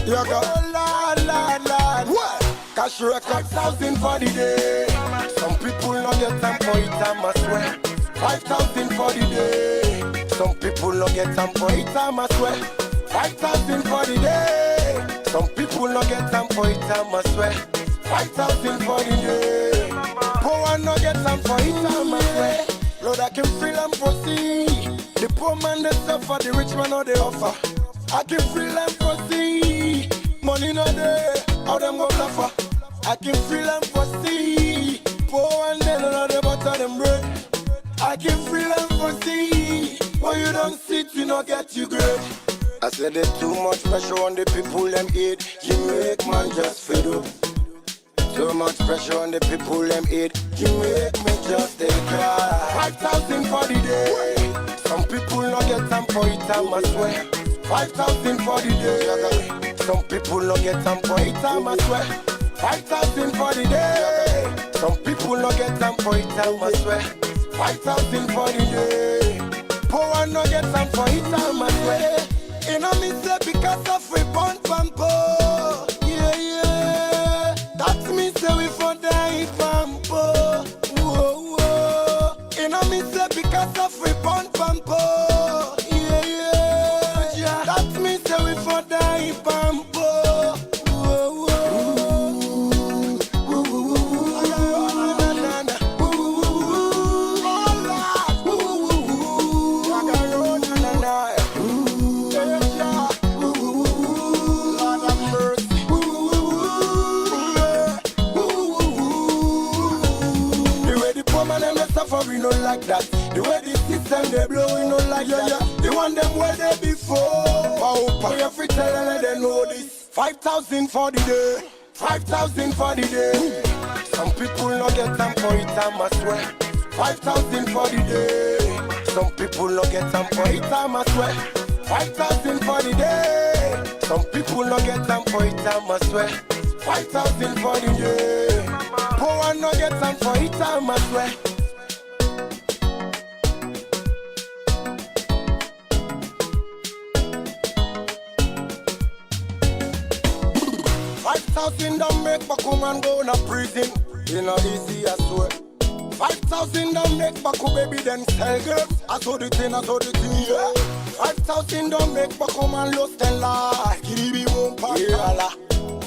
You got lad. What? Cash record 5,000 for the day. Some people not get time for it, I swear. 5,000 for the day. Some people not get time for it, I swear. 5,000 for the day. Some people not get time for it, I swear. 5,000 for the day. Poor one not get time for it, I swear. Lord, I can feel and proceed. The poor man they suffer, the rich man no they offer. I can feel and proceed. Money no there, how them go suffer. I can feel and foresee. Poor one they don't know the butter them bread. I can feel and foresee. When you don't sit, you not get you great. I said there's too much pressure on the people them eat. You make man just fed up. Too much pressure on the people them eat. You make me just take cry. 5,000 for the day. Some people not get time for it, I swear. 5,000 for the day. Some people not get time for it, I swear. 5,000 for the day. Some people not get time for it, I swear. 5,000 for the day. Poor one not get time for it, I swear. You know me say because of we born from poor. Yeah. That's me say we for die from poor. Whoa. You know me say because of we born from poor. Yeah. That's me say we for die from poor. Whoa. We not like that. The way the system they blow, we not like that. They want them where they before. Wow, you free tell and let them know this. 5,000 for the day. 5,000 for the day. Some people not get time for it, I swear. 5,000 for the day. Some people not get time for it, I swear. 5,000 for the day. Some people not get time for it, I swear. 5,000 for the day. Poor one not get time for it, I swear. 5,000 don't make back home and go to prison. You know easy, I swear. 5,000 don't make back home, baby, then sell girls. I saw the thing, yeah. 5,000 don't make back home and lost their life. Kiribi won't pass.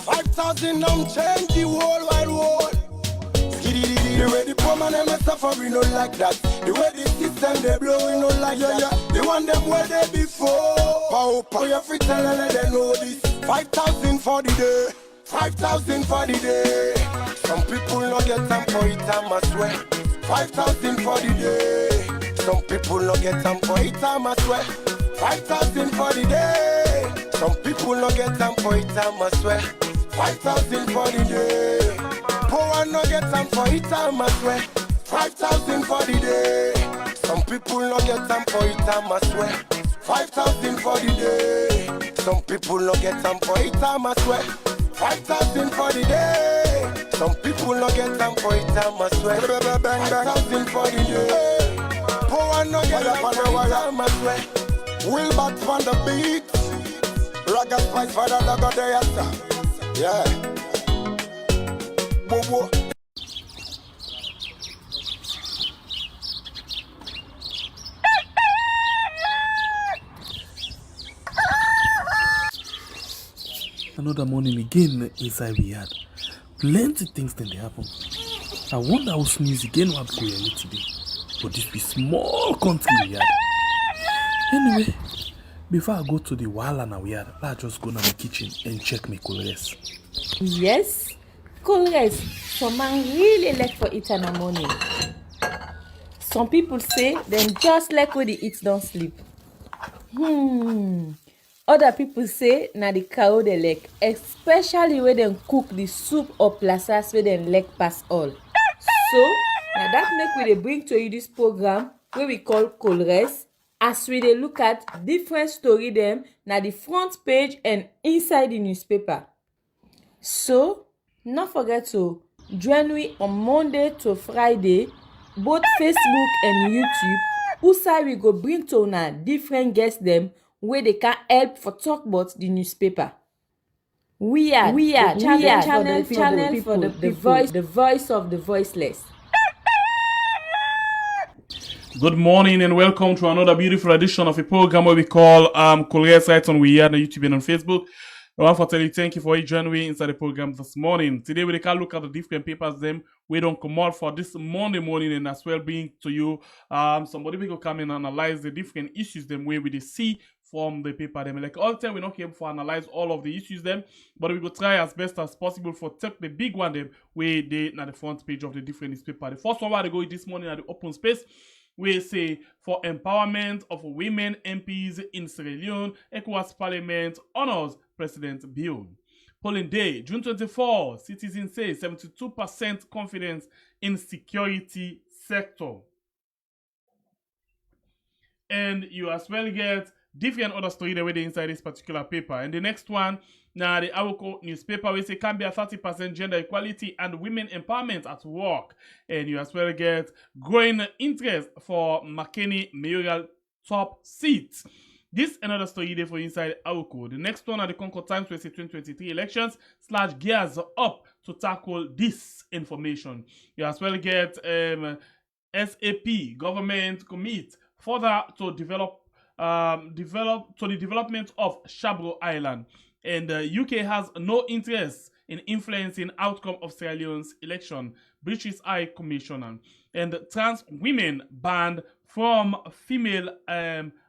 5,000 don't change the whole wide world. The way the poor man and suffer, we not like that. The way the system they blow, we not like that. They want them where they before. Power, you free tell and let them know this. 5,000 for the day. 5,000 for the day. Some people not get time for it, I swear. 5,000 for the day. Some people not get time for it, I swear. 5,000 for the day. Some people not get time for it, I swear. 5,000 for the day. Poor one not get time for it, I swear. 5,000 for the day. Some people not get time for it, I swear. 5,000 for the day. Some people not get time for it, I swear. 5,000 for the day. Some people not get time for it, I swear. 5,000 for the day. Poor one not get time for it, I swear. Will back on the beat. Ragga spice for the dog of the answer. Yeah. Whoa. Another morning again inside we had plenty things then they happen. I wonder how sneeze again what go here today. But this be small country we had. Anyway, before I go to the wahala now we had, I just go to my kitchen and check my colors. Yes, colors. Some man really like for it in the morning. Some people say them just like when they eat don't sleep. Other people say na the cow they like, especially when they cook the soup or plasas where they like pass all. So now that make we dey bring to you this program where we call Colores, as we dey look at different story them na the front page and inside the newspaper. So not forget to join me on Monday to Friday, both Facebook and YouTube. Usai we go bring to una different guests them where they can help for talk about the newspaper. We are the channel for the people, the voice of the voiceless. Good morning and welcome to another beautiful edition of a program where we call Korea's Rights on We Are on YouTube and on Facebook. I want to tell you thank you for joining me inside the program this morning. Today we can look at the different papers them we don't come out for this Monday morning and as well bring to you somebody will come and analyze the different issues them where we see from the paper them. Like all the time we're not able to analyze all of the issues them, but we will try as best as possible for take the big one them where they at the front page of the different newspaper. The first one I go this morning at the open space. We say for empowerment of women MPs in Sierra Leone, ECOWAS Parliament honors President Bill. Polling day, June 24, citizens say 72% confidence in security sector. And you as well get different other story that way inside this particular paper. And the next one, now the Awoko newspaper, we say can be a 30% gender equality and women empowerment at work. And you as well get growing interest for McKinney mayoral top seat. This another story there for inside Awoko. The next one are the Concord Times, we say 2023 elections / gears up to tackle this information. You as well get SAP government commit further to develop the development of Shabro Island, and the UK has no interest in influencing outcome of Sierra Leone's election. British High Commissioner and trans women banned from female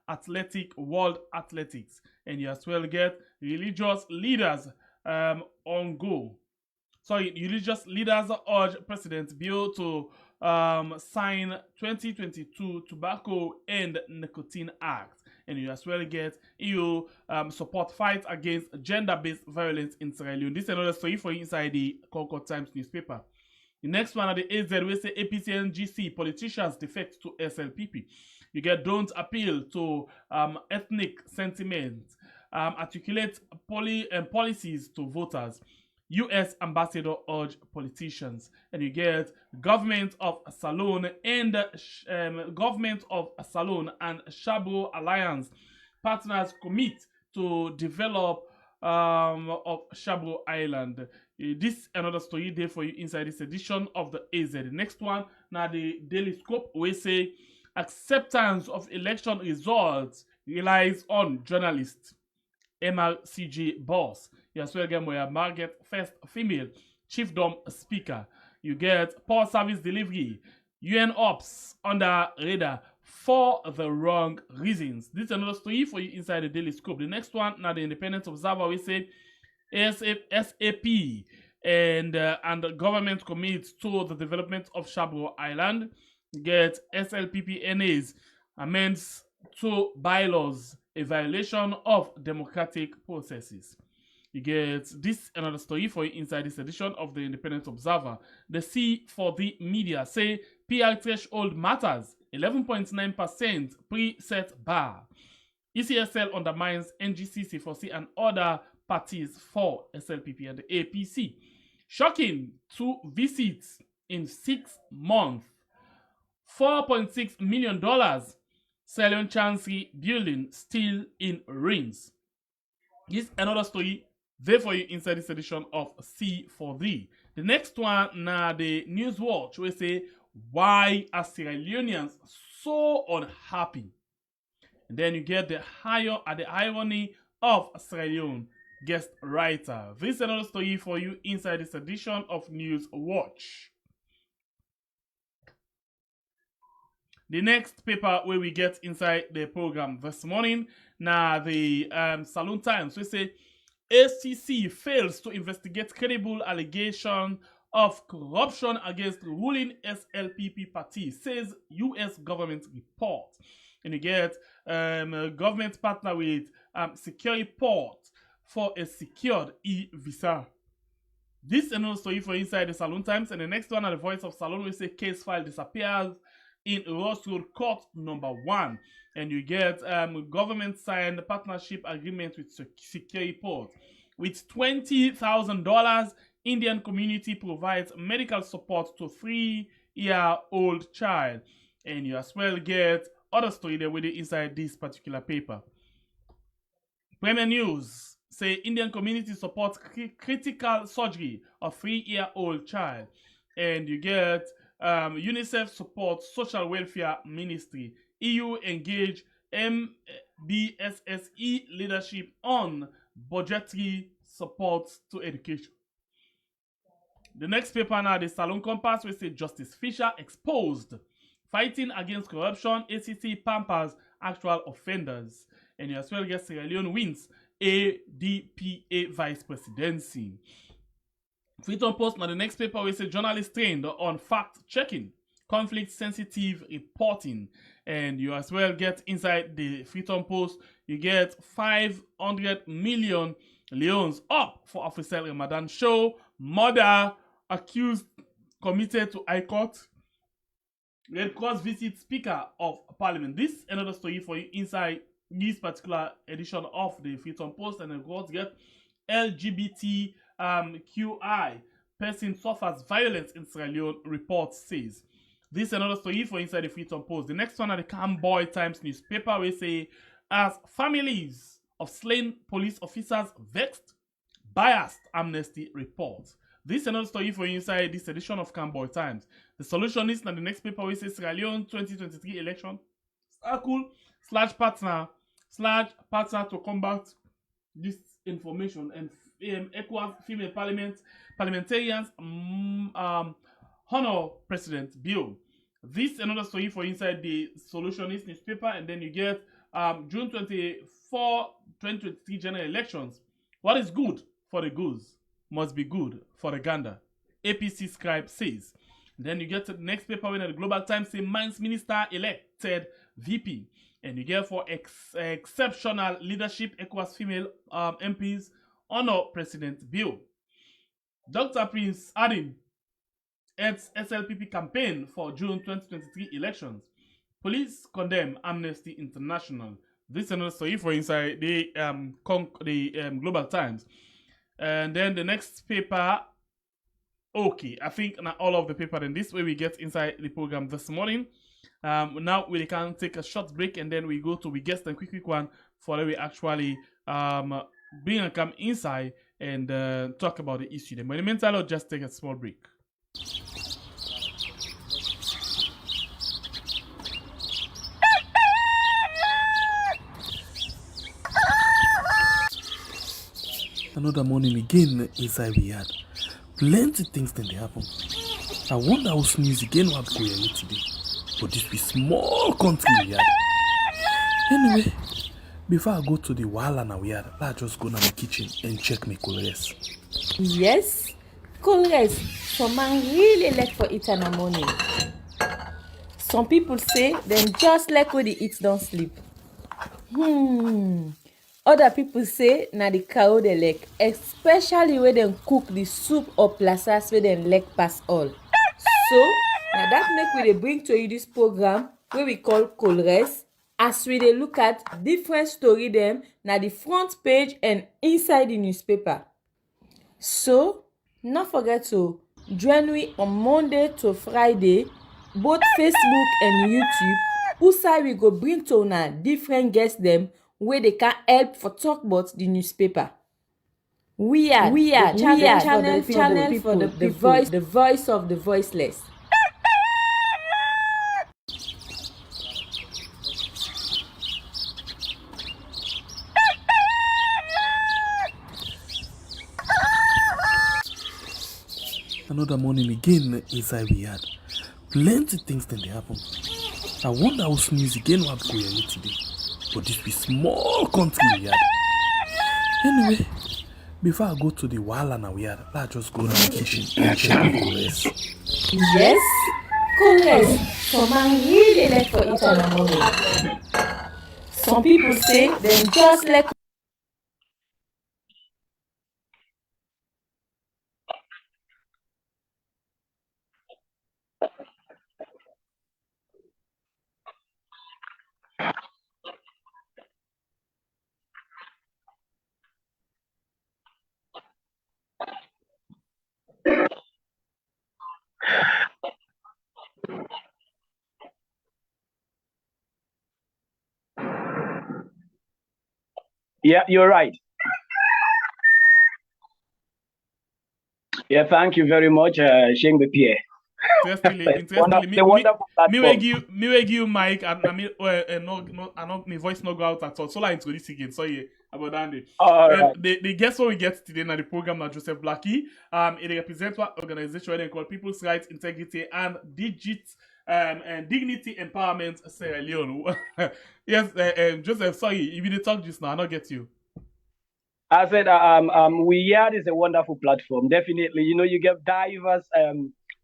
athletic world athletics, and you as well get religious leaders religious leaders urge President Bill to sign 2022 Tobacco and Nicotine Act. And you as well get EU support fight against gender-based violence in Sierra Leone. This is another story for you inside the Concord Times newspaper. The next one at the AZ, we say APC and GC politicians defect to SLPP. You get don't appeal to ethnic sentiment, articulate policies to voters. U.S. ambassador urge politicians, and you get government of Salone and Shabro Alliance partners commit to develop of Shabro Island. This another story there for you inside this edition of the AZ. The next one now the Daily Scope, we say acceptance of election results relies on journalists. MRCG boss. You as well get Moya Margaret, first female chiefdom speaker. You get power service delivery. UN ops under radar for the wrong reasons. This is another story for you inside the Daily Scope. The next one, now the Independent Observer, we say SAP and the government commits to the development of Shabro Island. You get SLPP amends to bylaws, a violation of democratic processes. You get this another story for you inside this edition of the Independent Observer. The C for the media say PR threshold matters, 11.9% pre-set bar. ECSL undermines NGCC for C and other parties for SLPP and the APC. Shocking 2 visits in 6 months. $4.6 million. Sierra Leone Chancery building still in ruins. This is another story there for you inside this edition of C4D. The next one now the News Watch, we say why are Sierra Leoneans so unhappy? And then you get the irony of Sierra Leone guest writer. This is another story for you inside this edition of News Watch. The next paper where we get inside the program this morning, now the Saloon Times, we say ACC fails to investigate credible allegation of corruption against ruling SLPP party, says U.S. government report. And you get government partner with Security Port for a secured e-visa. This is another story for inside the Saloon Times. And the next one at the Voice of Salone, we say case file disappears in Ross Road Court number 1. And you get government signed partnership agreement with Security Port. With $20,000, Indian community provides medical support to 3-year-old child. And you as well get other story there with it inside this particular paper. Premier News say Indian community supports critical surgery of 3-year-old child. And you get UNICEF supports social welfare ministry. EU engage MBSSE leadership on budgetary support to education. The next paper now, the Salon Compass, we say Justice Fisher exposed. Fighting against corruption, ACC pampers actual offenders. And you as well get Sierra Leone wins ADPA vice presidency. Freedom Post, now the next paper, we say journalists trained on fact checking, conflict sensitive reporting. And you as well get inside the Freedom Post, you get 500 million leones up for Officer Ramadan show. Murder accused committed to High Court. Red Cross visit Speaker of Parliament. This is another story for you inside this particular edition of the Freedom Post. And of course, get LGBT QI person suffers violence in Sierra Leone, report says. This is another story for inside the Freedom Post. The next one at the Camboy Times newspaper, we say, as families of slain police officers vexed, biased amnesty report. This is another story for you inside this edition of Camboy Times. The solution is, now the next paper, we say Sierra Leone 2023 election. Circle /partner to combat this information, and equal female parliamentarians honor President Bill. This is another story for inside the Solutionist newspaper. And then you get June 24, 2023 general elections. What is good for the goose must be good for the gander, APC scribe says. Then you get to the next paper when the Global Times say Mines Minister elected VP. And you get for exceptional leadership equals female MPs honor President Bill. Dr. Prince Adam heads SLPP campaign for June 2023 elections. Police condemn Amnesty International. This is another story for inside the Global Times. And then the next paper, okay, I think not all of the paper, and this way we get inside the program this morning. Now we can take a short break, and then we go to we guest and quick one for that we actually bring and come inside and talk about the issue. Then, but in the meantime, I'll just take a small break. Another morning again inside we had plenty things then they happen. I wonder how news again what go here today. But this be small country we had. Anyway, before I go to the wala now we had, let's just go to my kitchen and check my colors. Yes, colors. Some man really like for eat in the morning. Some people say them just like when they eat don't sleep. Other people say na the cow they like, especially when they cook the soup or plasas where they like pass all. So now that make we dey bring to you this program where we call Colres, as we dey look at different story them na the front page and inside the newspaper. So not forget to join me on Monday to Friday, both Facebook and YouTube. Usai we go bring to una different guests them where they can help for talk about the newspaper. We are channel for the people, the voice of the voiceless. Another morning again inside we had plenty things then they happen. I wonder how news again what go here today. But this be small country we had. Anyway, before I go to the wala now we had, let's just go to the kitchen and check my colors. Yes, colors. Some man really like for eat in the morning. Some people say them just like. Yeah, you're right. Yeah, thank you very much, Sheng Pierre. Interestingly, The wonderful platform. me will give Mike and my voice no go out at all. So I introduce again. Sorry about that. All right. The guest what we get today na the program na Joseph Blackie. It represents one organization where they call People's Rights, Integrity and and Dignity Empowerment Sierra Leone. Yes, Joseph, sorry, if you did talk just now, I not get you. I said, We Yard is a wonderful platform. Definitely, you get diverse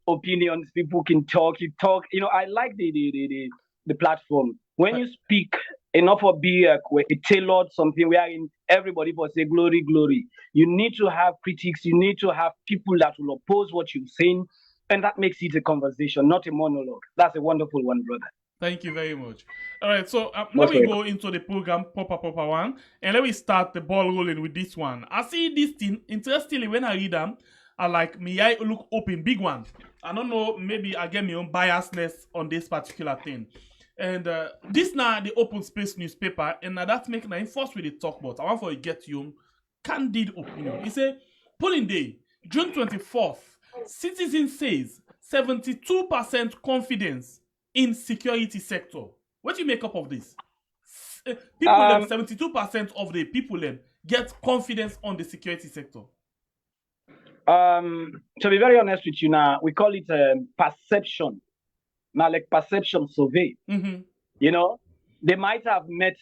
opinions. People can talk. You talk. I like the platform. When you speak, enough of be a tailored something wherein everybody will say glory, glory. You need to have critics. You need to have people that will oppose what you're saying, and that makes it a conversation, not a monologue. That's a wonderful one, brother. Thank you very much. All right, so let me go into the program proper one, and let me start the ball rolling with this one. I see this thing, interestingly, when I read them, I like, me I look open, big one. I don't know, maybe I get my own biasness on this particular thing. And this now the open space newspaper, and now that make now first with the talk about. I want for you get your candid opinion. He say, polling day, June 24th, citizen says 72% confidence in security sector. What do you make up of this? People, 72% of the people get confidence on the security sector. To be very honest with you now, we call it perception. Now, like perception survey. They might have met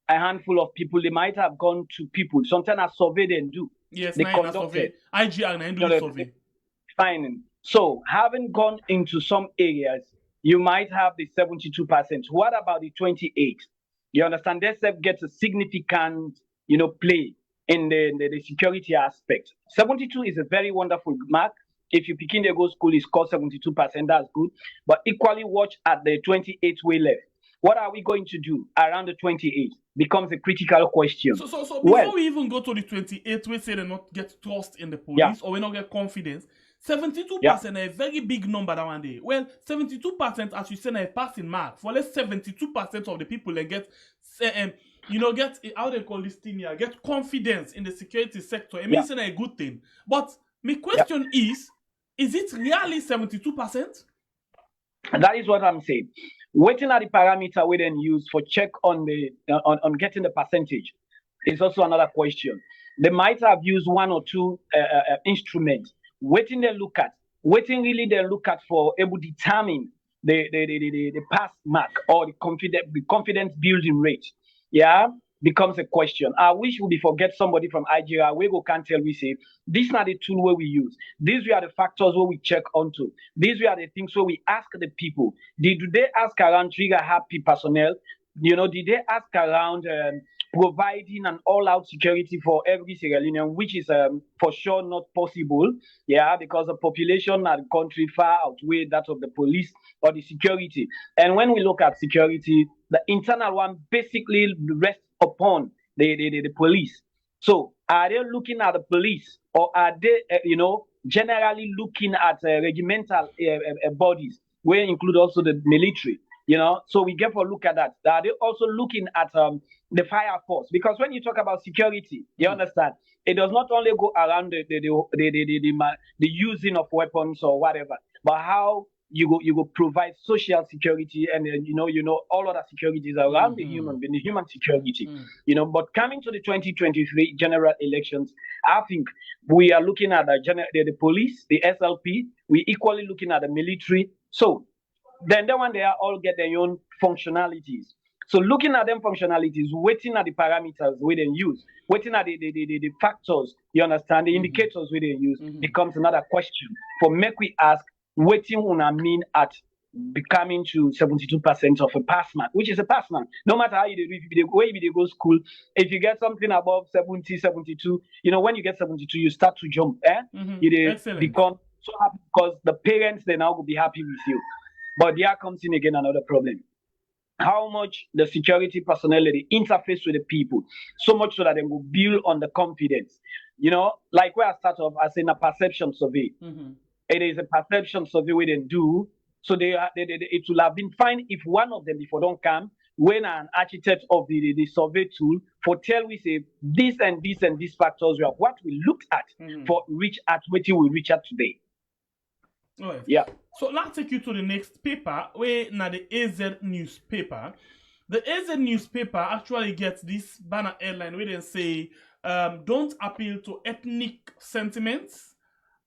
a handful of people. They might have gone to people. Sometimes a survey they do. Yes, they conduct survey. IGR and do the survey. Fine. So, having gone into some areas, you might have the 72%. What about the 28? You understand? They get a significant, play in the security aspect. 72 is a very wonderful mark. If you begin to go school, it's called 72%. That's good. But equally watch at the 28 way left. What are we going to do around the 28? Becomes a critical question. So before we even go to the 28, we say they not get trust in the police or we not get confidence. 72% a very big number that one day. Well, 72%, as you said, a passing mark. For less 72% of the people that get, get how they call this thing here, get confidence in the security sector. It means a good thing. But my question is it really 72%? That is what I'm saying. Waiting at the parameter we then use for check on the on getting the percentage is also another question. They might have used one or two instruments. Waiting they look at for able to determine the pass mark or the confidence building rate. Becomes a question. I wish we forget somebody from IGR. We go can't tell we say this is not the tool where we use. These are the factors where we check onto. These are the things where we ask the people. Do they ask around trigger happy personnel? Did they ask around providing an all-out security for every Sierra Leonean, which is for sure not possible, because the population and the country far outweigh that of the police or the security. And when we look at security, the internal one basically rests upon the police. So are they looking at the police, or are they, generally looking at regimental bodies, where include also the military? So we get for look at that. Are they also looking at the fire force? Because when you talk about security, you understand, it does not only go around the using of weapons or whatever, but how you go provide social security and all other securities around the human security. But coming to the 2023 general elections, I think we are looking at the police, the SLP. We equally looking at the military. So then that one they are all get their own functionalities. So looking at them functionalities, waiting at the parameters we then use, waiting at the factors, you understand, the indicators we then use becomes another question. For make we ask, waiting on I mean at becoming to 72% of a pass mark, which is a pass mark. No matter how you where you go school, if you get something above 70, 72, when you get 72, you start to jump. You become so happy because the parents they now will be happy with you. But there comes in again another problem. How much the security personnel they interface with the people, so much so that they will build on the confidence. Like where I start off, I say a perception survey. It is a perception survey we then do. So it will have been fine if one of them, before don't come, when an architect of the survey tool for tell we say this and this and these factors were what we looked at for reach at what we reach at today. All right. Yeah. So let's take you to the next paper, where now the AZ newspaper. The AZ newspaper actually gets this banner headline where they say, don't appeal to ethnic sentiments,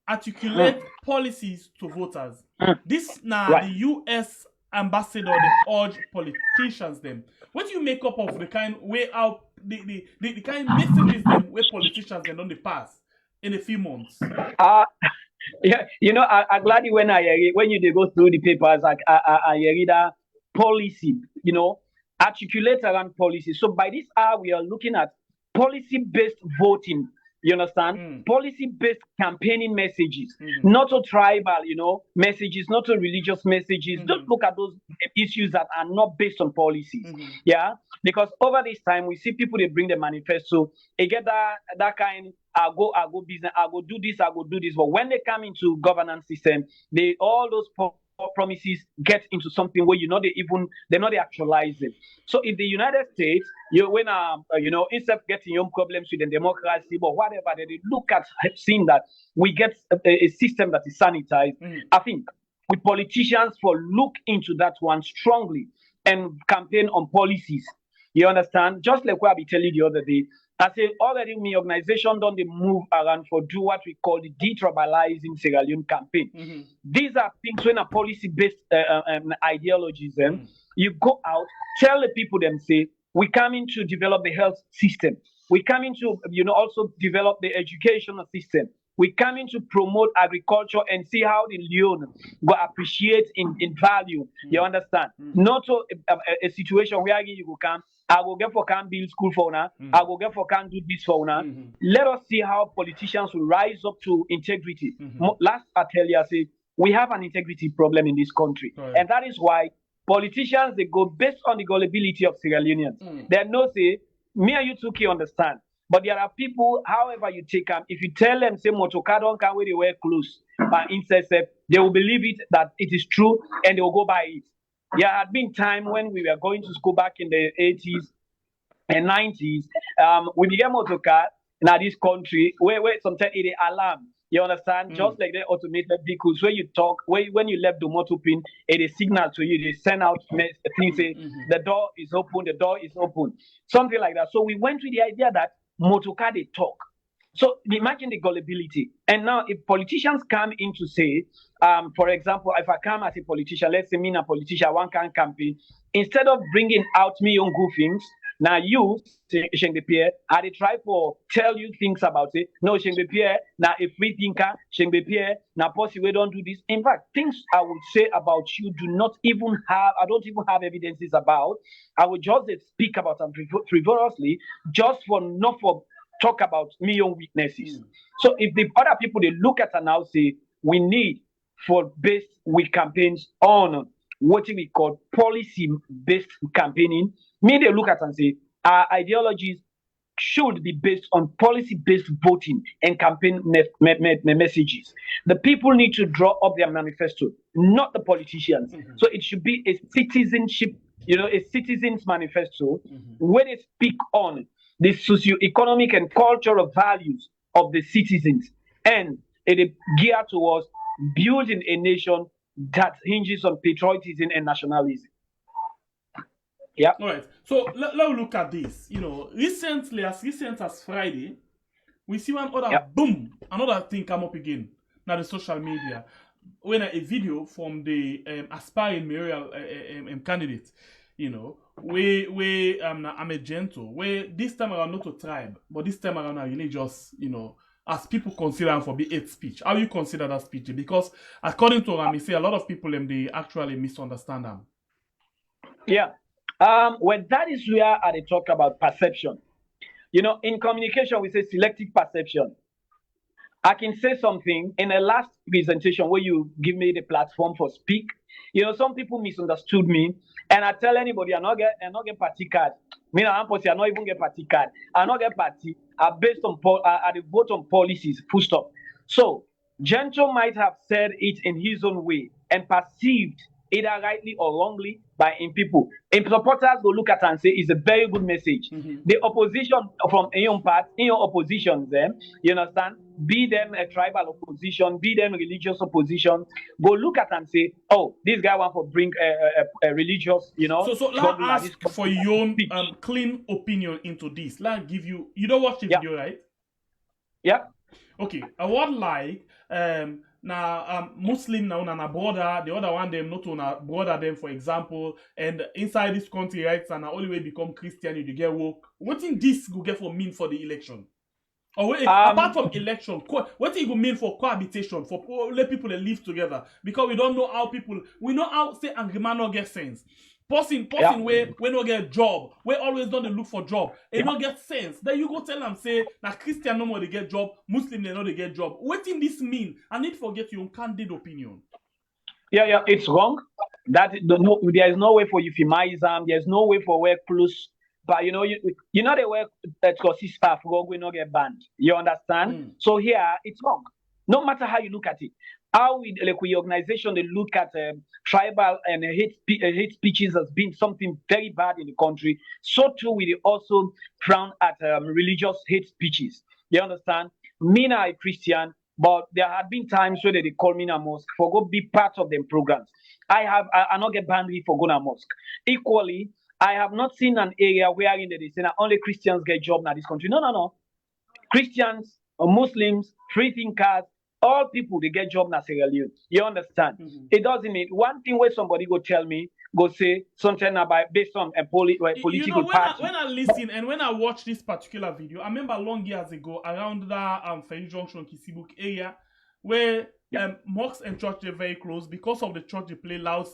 articulate policies to voters. This now the US ambassador they urge politicians them. What do you make up of the kind way out the kind messages them where politicians them on the pass in a few months? Yeah, you know, I'm glad when you go through the papers, I read a policy, you know, articulate around policy. So by this hour, we are looking at policy-based voting. You understand? Policy-based campaigning messages, not to tribal, you know, messages, not to religious messages. Don't look at those issues that are not based on policies. Yeah, because over this time we see people they bring the manifesto, they get that kind. I go business, I go do this. But when they come into governance system, all those promises get into something where they're not actualizing. So in the United States, instead of getting your problems with the democracy or whatever, they look at seeing that we get a system that is sanitized. I think with politicians for look into that one strongly and campaign on policies. You understand? Just like what I be telling you the other day, I say already my organization done the move around for do what we call the detribalizing Sierra Leone campaign. These are things when a policy-based ideologies, you go out, tell the people them say, we come in to develop the health system. We come in to, also develop the educational system. We come in to promote agriculture and see how the LEONE will appreciate in value. You understand? Not to a situation where you will come, I will get for can build school for now, I will get for can do this for now. Let us see how politicians will rise up to integrity. Last I tell you, I say, we have an integrity problem in this country. And that is why politicians, they go based on the gullibility of Sierra Leoneans. They know, say, me and you two can understand. But there are people, however you take them, if you tell them, say, motocar don't come where they wear clothes, but intercept, they will believe it, that it is true, and they will go by it. There had been time when we were going to school back in the 80s and 90s, we began motocar in this country, where sometimes it is alarm. You understand? Just like the automated vehicles, where you talk, when you left the motor pin, it is signal to you, they send out things, say, the door is open, something like that. So we went with the idea that motocar, they talk. So imagine the gullibility. And now if politicians come in to say, for example, if I come as a politician, let's say me a politician, one can campaign, instead of bringing out me own good things, now you, Slpp, I they try for tell you things about it. No, Slpp, now a free thinker, Slpp, now possibly we don't do this. In fact, things I would say about you I don't even have evidences about. I would just speak about them frivolously, just for not for talk about me own weaknesses. So if the other people they look at and now say we need for based with campaigns on what we call policy-based campaigning, me they look at and say our ideologies should be based on policy-based voting and campaign messages. The people need to draw up their manifesto, not the politicians. So it should be a citizenship, a citizen's manifesto where they speak on the socio-economic and cultural values of the citizens, and it is geared towards building a nation that hinges on patriotism and nationalism. Yeah. All right. So let's look at this. Recently, as recent as Friday, we see one other another thing come up again. Now the social media, when a video from the aspiring mayoral candidate, where I'm a gentle, where this time around not a tribe, but this time around a religious, as people consider them for be hate speech. How you consider that speech? Because according to Rami, say a lot of people they actually misunderstand them. Yeah. Well, that is where they talk about perception. In communication, we say selective perception. I can say something in the last presentation where you give me the platform for speak. Some people misunderstood me, and I tell anybody I not get party card. Me I not even get party card. I not get party. I based on I vote on policies. Full stop. So Gentle might have said it in his own way and perceived either rightly or wrongly, by in people. In supporters will look at and say it's a very good message. The opposition from in your part, in your opposition, them, you understand, be them a tribal opposition, be them religious opposition, go look at and say, oh, this guy want to bring a religious, So let me ask for your own clean opinion into this. Let me give you. You don't watch the video, right? Yeah. Okay. I would like now Muslim now na brother, the other one them not on a brother them, for example, and inside this country, right, and only way become Christian you get woke. What in this go get for mean for the election? Or apart from election, what it go mean for cohabitation, for let people live together? Because we don't know how people, we know how say angry man not get sense. Person where we no get job, we always don't look for job, and not get sense. Then you go tell them say na Christian no more they get job, Muslim they know they get job. What in this mean? I need to forget your candid opinion. Yeah, it's wrong. That there is no way for euphemism. There's no way for work plus. But you know the work that causes staff we not get banned. You understand? So here it's wrong. No matter how you look at it. How we organization they look at tribal and hate speeches as being something very bad in the country. So too we also frown at religious hate speeches. You understand? Me now a Christian, but there have been times where they call me a mosque for go be part of them programs. I not get banned for going to mosque. Equally, I have not seen an area where they say that only Christians get job in this country. No. Christians, Muslims, free thinkers, all people they get job in Sierra Leone. You understand? It doesn't mean one thing where somebody go tell me, go say something about based on a political party. When I listen and when I watch this particular video, I remember long years ago around that Ferry Junction, Kisibuk area, where mosques and church are very close because of the church they play loud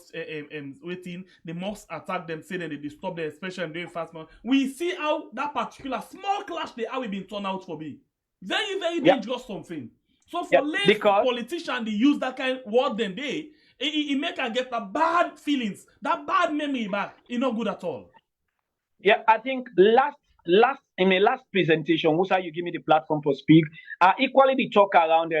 waiting. The mosques attack them, say that they disturb them, especially during fast month. We see how that particular small clash they how we been turned out for me. Very, very dangerous something. So for late politicians, they use that kind of word then it make her get the bad feelings, that bad memory back. It's not good at all. Yeah, I think in my last presentation, Musa, you give me the platform to speak. Equally, the talk around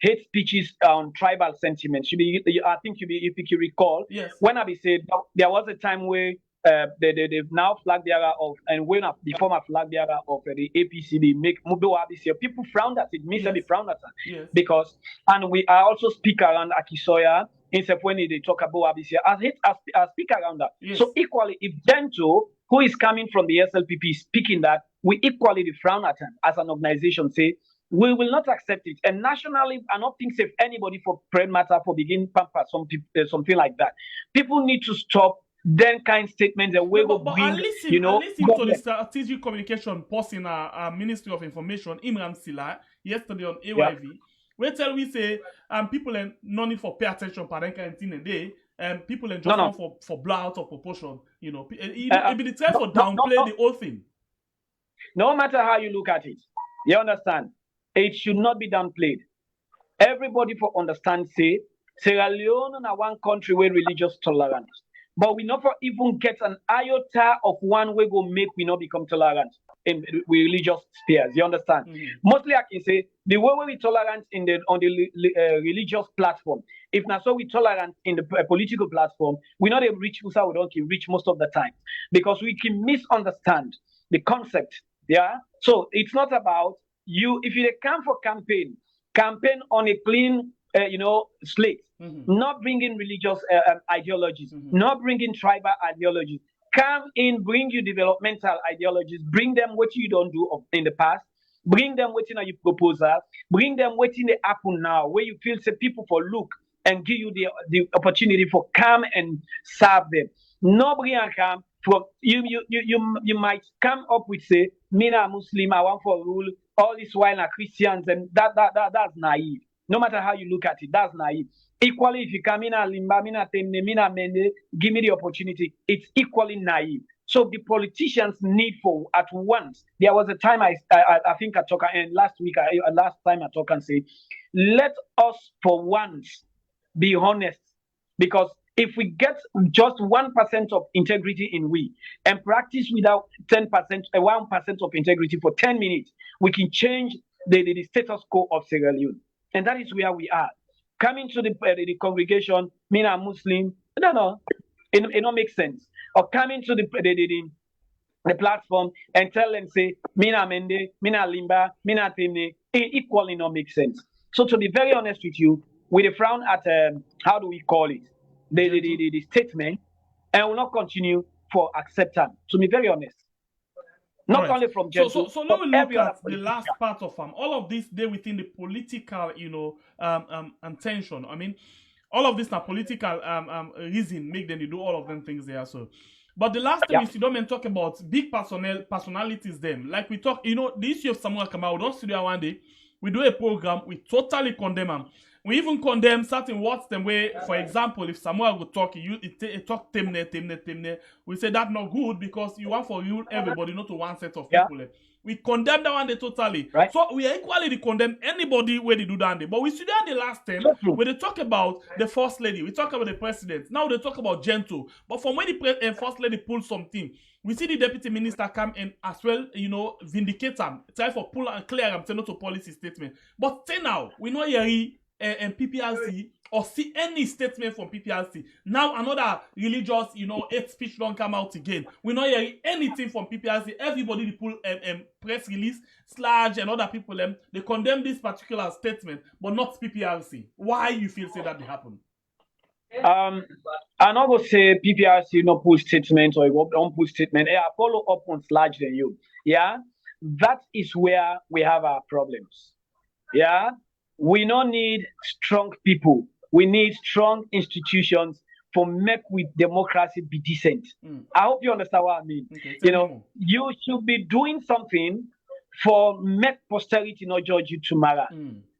hate speeches on tribal sentiments. I think if you recall, when I said there was a time where the now flag bearer of and when the former flag bearer of the APC they make Mubo Abisia, people frowned at it. Me say they frowned at it because and I also speak around Akisoya. Instead when they talk about Abisia, I speak around that. So equally, if Gento, who is coming from the SLPP, is speaking that, we equally frown at him as an organization. Say we will not accept it. And nationally, I don't think if anybody for prayer matter for begin pamper something like that. People need to stop then kind statements and we will bring, I listen to the strategic communication post in our Ministry of Information, Imran Silla, yesterday on AYV. We tell we say people and no need for pay attention for that kind of thing a day. People and just want for blow out of proportion. You know, it be the time for downplay the whole thing. No matter how you look at it, you understand, it should not be downplayed. Everybody for understand say Sierra Leone is one country where religious tolerance. But we never even get an iota of one way go make we not become tolerant in religious spheres. You understand? Mostly I can say the way we tolerant on the religious platform. If not so we tolerant in the political platform, we not able reach Musa, we don't can reach most of the time because we can misunderstand the concept. Yeah. So it's not about you. If you come for campaign on a clean slate. Not bringing religious ideologies, not bringing tribal ideologies. Come in, bring you developmental ideologies, bring them what you don't do in the past, bring them what you propose, bring them what in the happen now, where you feel say people for look and give you the opportunity for come and serve them. Nobody come for you might come up with say, me na Muslim, I want for rule, all this while na Christians, and that's naive. No matter how you look at it, that's naive. Equally, if you come in and give me the opportunity, it's equally naive. So the politicians need for at once. There was a time I think I talked and last time I talked and said, let us for once be honest, because if we get just 1% of integrity in we and practice without 1% of integrity for 10 minutes, we can change the status quo of Sierra Leone. And that is where we are. Coming to the congregation, me a Muslim, No. It don't make sense. Or coming to the platform and tell them, say, Mina Mende, Mina Limba, Mina Temne, it equally not make sense. So to be very honest with you, with a frown at how do we call it? The statement, and will not continue for acceptance. To be very honest. Not Alright. only from So Gentle, let but me look every other at the politician. last part of all of this they within the political, intention. I mean, all of this are political reason make them they do all of them things there. So, but the last thing Yeah. is you don't talk about big personalities. Them like we talk, the issue of Samuel Kamau. We don't studio one day. We do a program. We totally condemn them. We even condemn certain words them way. For example, if Samuel would talk, he talk temne. We say that not good because you want for you everybody, not to one set of people. Yeah. We condemn that one day totally. Right. So we are equally to condemn anybody where they do that day. But we see that the last time So true. where they talk about the first lady, we talk about the president. Now they talk about Gentle. But from when the first lady pulled something, we see the deputy minister come and as well, vindicate them, try for pull and clear them, say not to policy statement. But say now, we know hear and PPRC or see any statement from PPRC. Now another religious, hate speech don't come out again. We not hear anything from PPRC. Everybody they pull press release, Sludge and other people they condemn this particular statement, but not PPRC. Why you feel say that they happen? I'm not gonna say PPRC no push statement or don't push statement. I follow up on Sludge than you. Yeah, that is where we have our problems. Yeah, we don't need strong people. We need strong institutions for make with democracy be decent. I hope you understand what I mean. Okay, you should be doing something for make posterity not judge you tomorrow.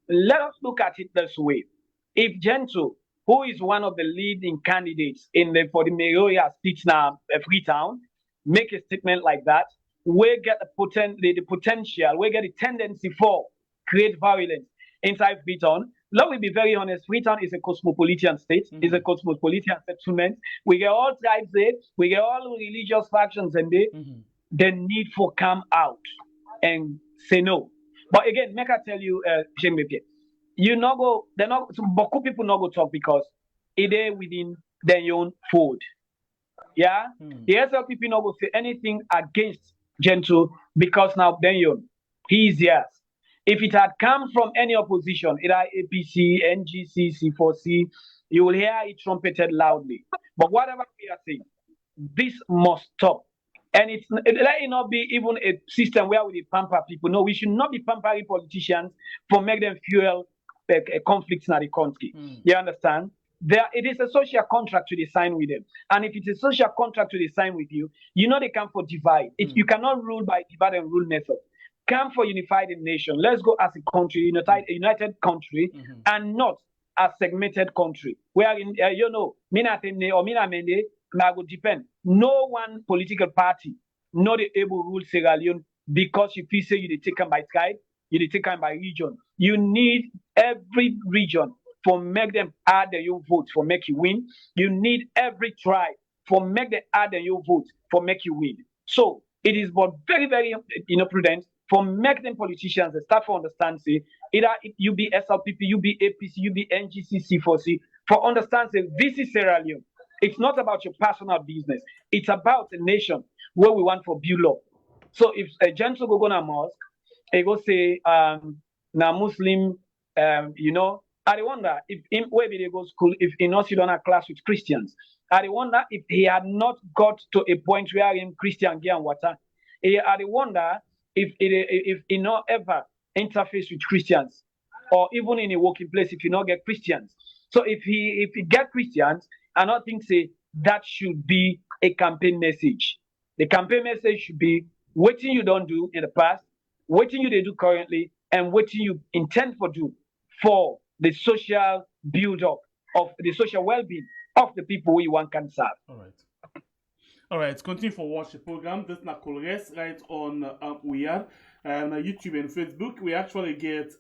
Let us look at it this way. If Gentle, who is one of the leading candidates for the mayoral seat now, Freetown, make a statement like that, we get the potential, we get the tendency for create violence inside Freetown. Let me be very honest, Freetown is a cosmopolitan state, it's a cosmopolitan settlement. We get all tribes there, we get all religious factions and the need for come out and say no. But again, make I tell you, you not go, they're not, so Boku people not go talk because it is within their own fold. Yeah? The SLPP not go say anything against Gentle because now Benyon, he is theirs. If it had come from any opposition, either APC, NGC, C4C, you will hear it trumpeted loudly. But whatever we are saying, this must stop. And it let not be even a system where we pamper people. No, we should not be pampering politicians for make them fuel conflicts in the country. You understand? It is a social contract to sign with them. And if it's a social contract to sign with you, they come for divide. You cannot rule by divide and rule method. Come for unified nation. Let's go as a country, united country, and not a segmented country. Where Mina Temne or Mina Mende, would depend. No one political party not able to rule Sierra Leone because you feel say you take them by tribe, you take them by region. You need every region for make them add their own votes for make you win. You need every tribe for make them add their own votes for make you win. So it is but very, very prudent for make them politicians and start for understand say either you be SLPP, you be APC, you be NGC, C4C, for understand say this is Sierra Leone. It's not about your personal business. It's about a nation where we want for build up. So if a Gentle go to mosque, he go say na Muslim, I wonder if him where they go school, if he not sit on a class with Christians. I wonder if he had not got to a point where him Christian gear and water. I wonder if he not ever interface with Christians, or even in a working place if you not get Christians. So if he get Christians, I don't think say that should be a campaign message. The campaign message should be what you don't do in the past, what you they do currently, and what you intend for do for the social build-up of the social well-being of the people who you want can serve. All right. Continue for watch the program. This is Colores right on Weird. YouTube and Facebook. We actually get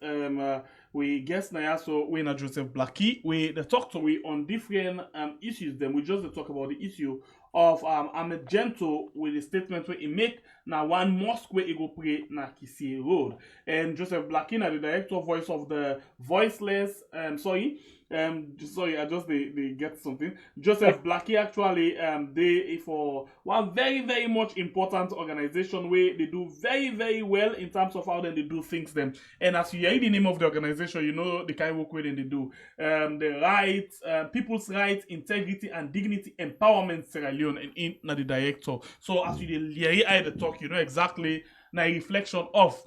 we guest Naya, so we not Joseph Blackie. We talk to we on different issues. Then we just talk about the issue of I'm a Gentle with the statement where he make na one mosque where he go pray na Kisie Road. And Joseph Blackina, the director voice of the voiceless, sorry, I just they get something. Joseph Blackie actually they for one very very much important organization where they do very very well in terms of how they do things them. And as you hear the name of the organization, you know the kind of work where they do the rights, people's rights, integrity and dignity empowerment Sierra Leone and in the director. So as you hear the talk, you know exactly na reflection of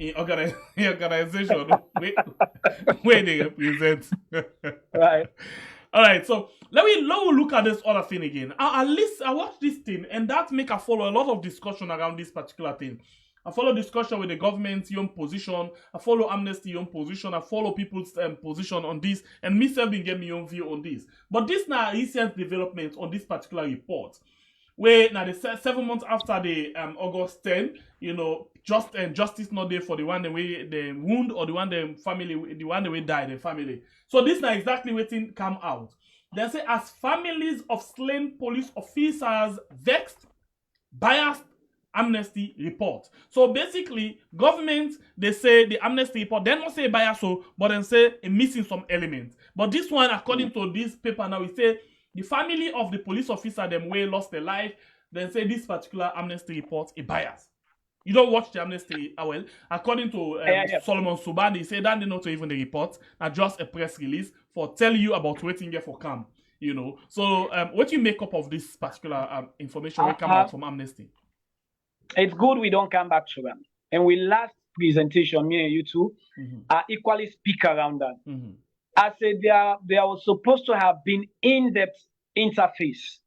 in organization where they represent. Right. All right, so let me look at this other thing again. At least I watched this thing, and that make I follow a lot of discussion around this particular thing. I follow discussion with the government's own position. I follow Amnesty own position. I follow people's position on this, and myself been get my own view on this. But this now recent development on this particular report, where now the 7 months after the August 10, you know, justice not there for the one the way the wound or the one the family, the one the way died the family. So this now exactly what thing come out. They say as families of slain police officers vexed, biased Amnesty report. So basically, government they say the Amnesty report, they don't say bias, but then say it missing some elements. But this one, according to this paper now, we say the family of the police officer them way lost their life, then say this particular Amnesty report is biased. You don't watch the Amnesty well. According to Solomon Suban, they say that they not even the report, and just a press release for tell you about waiting here for come. You know. So what do you make up of this particular information that come out from Amnesty? It's good we don't come back to them. And we last presentation, me and you two, equally speak around that. I said there was supposed to have been in-depth interface.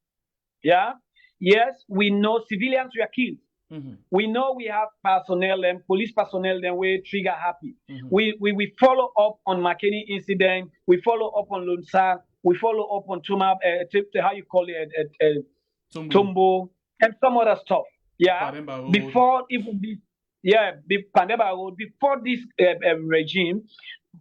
Yeah? Yes, we know civilians were killed. We know we have personnel and police personnel then we trigger happy. We follow up on McKinney incident, we follow up on Lunsa, we follow up on Tumab, how you call it, Tumbo, and some other stuff. Yeah, before even Pandeba Road, before this regime,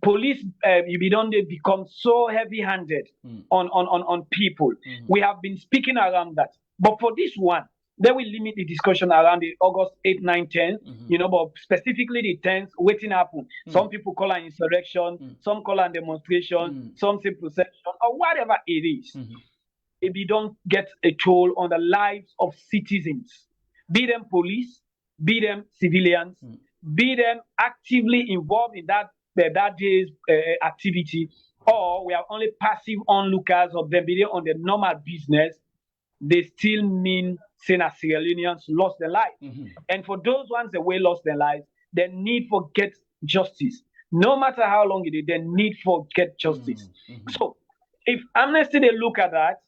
police they become so heavy-handed on people. We have been speaking around that, but for this one, they will limit the discussion around the August 8, 9, 10. You know, but specifically the 10th, waiting happen. Some people call an insurrection, some call an demonstration, some say procession, or whatever it is. If you don't get a toll on the lives of citizens, be them police, be them civilians, be them actively involved in that day's activity, or we are only passive onlookers of them being on the normal business, they still mean saying as Sierra Leoneans lost their life. And for those ones that way lost their lives, they need for get justice. No matter how long it is, they need for get justice. So if Amnesty they look at that,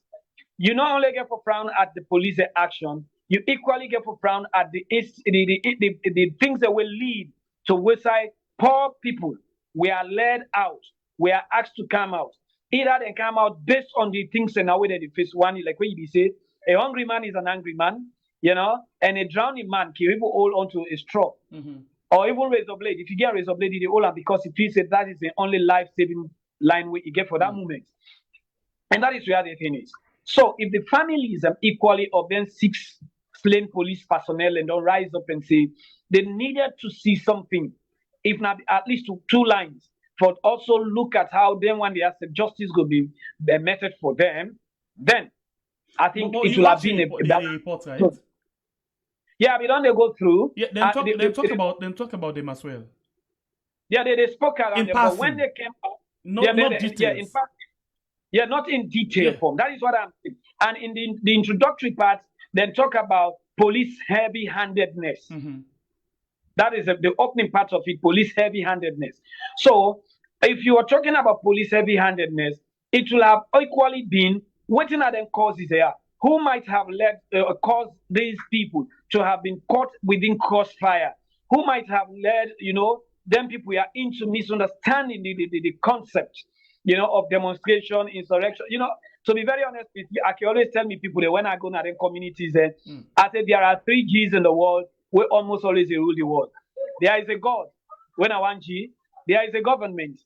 you not only get for frown at the police action, you equally get for frown at the things that will lead to website poor people. We are led out. We are asked to come out. Either they come out based on the things in our way that they face. One, like when you say, a hungry man is an angry man, you know, and a drowning man can even hold onto a straw. Or even razor blade. If you get a razor blade, they hold on because it feels that is the only life-saving line we get for that moment. And that is where the thing is. So if the families are equally of them 6 slain police personnel and don't rise up and say they needed to see something, if not at least 2 lines, but also look at how then when they ask the justice will be the method for them, then I think it will have been a report, right? Yeah, we don't go through. Yeah, then talk about them as well. Yeah, they spoke around them, but when they came out, not details. Yeah, in fact, not in detail form. That is what I'm saying. And in the introductory part, then talk about police heavy-handedness. That is the opening part of it, police heavy-handedness. So, if you are talking about police heavy-handedness, it will have equally been waiting at them causes here. Who might have led caused these people to have been caught within crossfire? Who might have led, you know, them people are into misunderstanding the concept, you know, of demonstration, insurrection. You know, to be very honest with you, I can always tell me people that when I go to them communities, I say there are 3 G's in the world where almost always they rule the world. There is a God. When I want G, there is a government.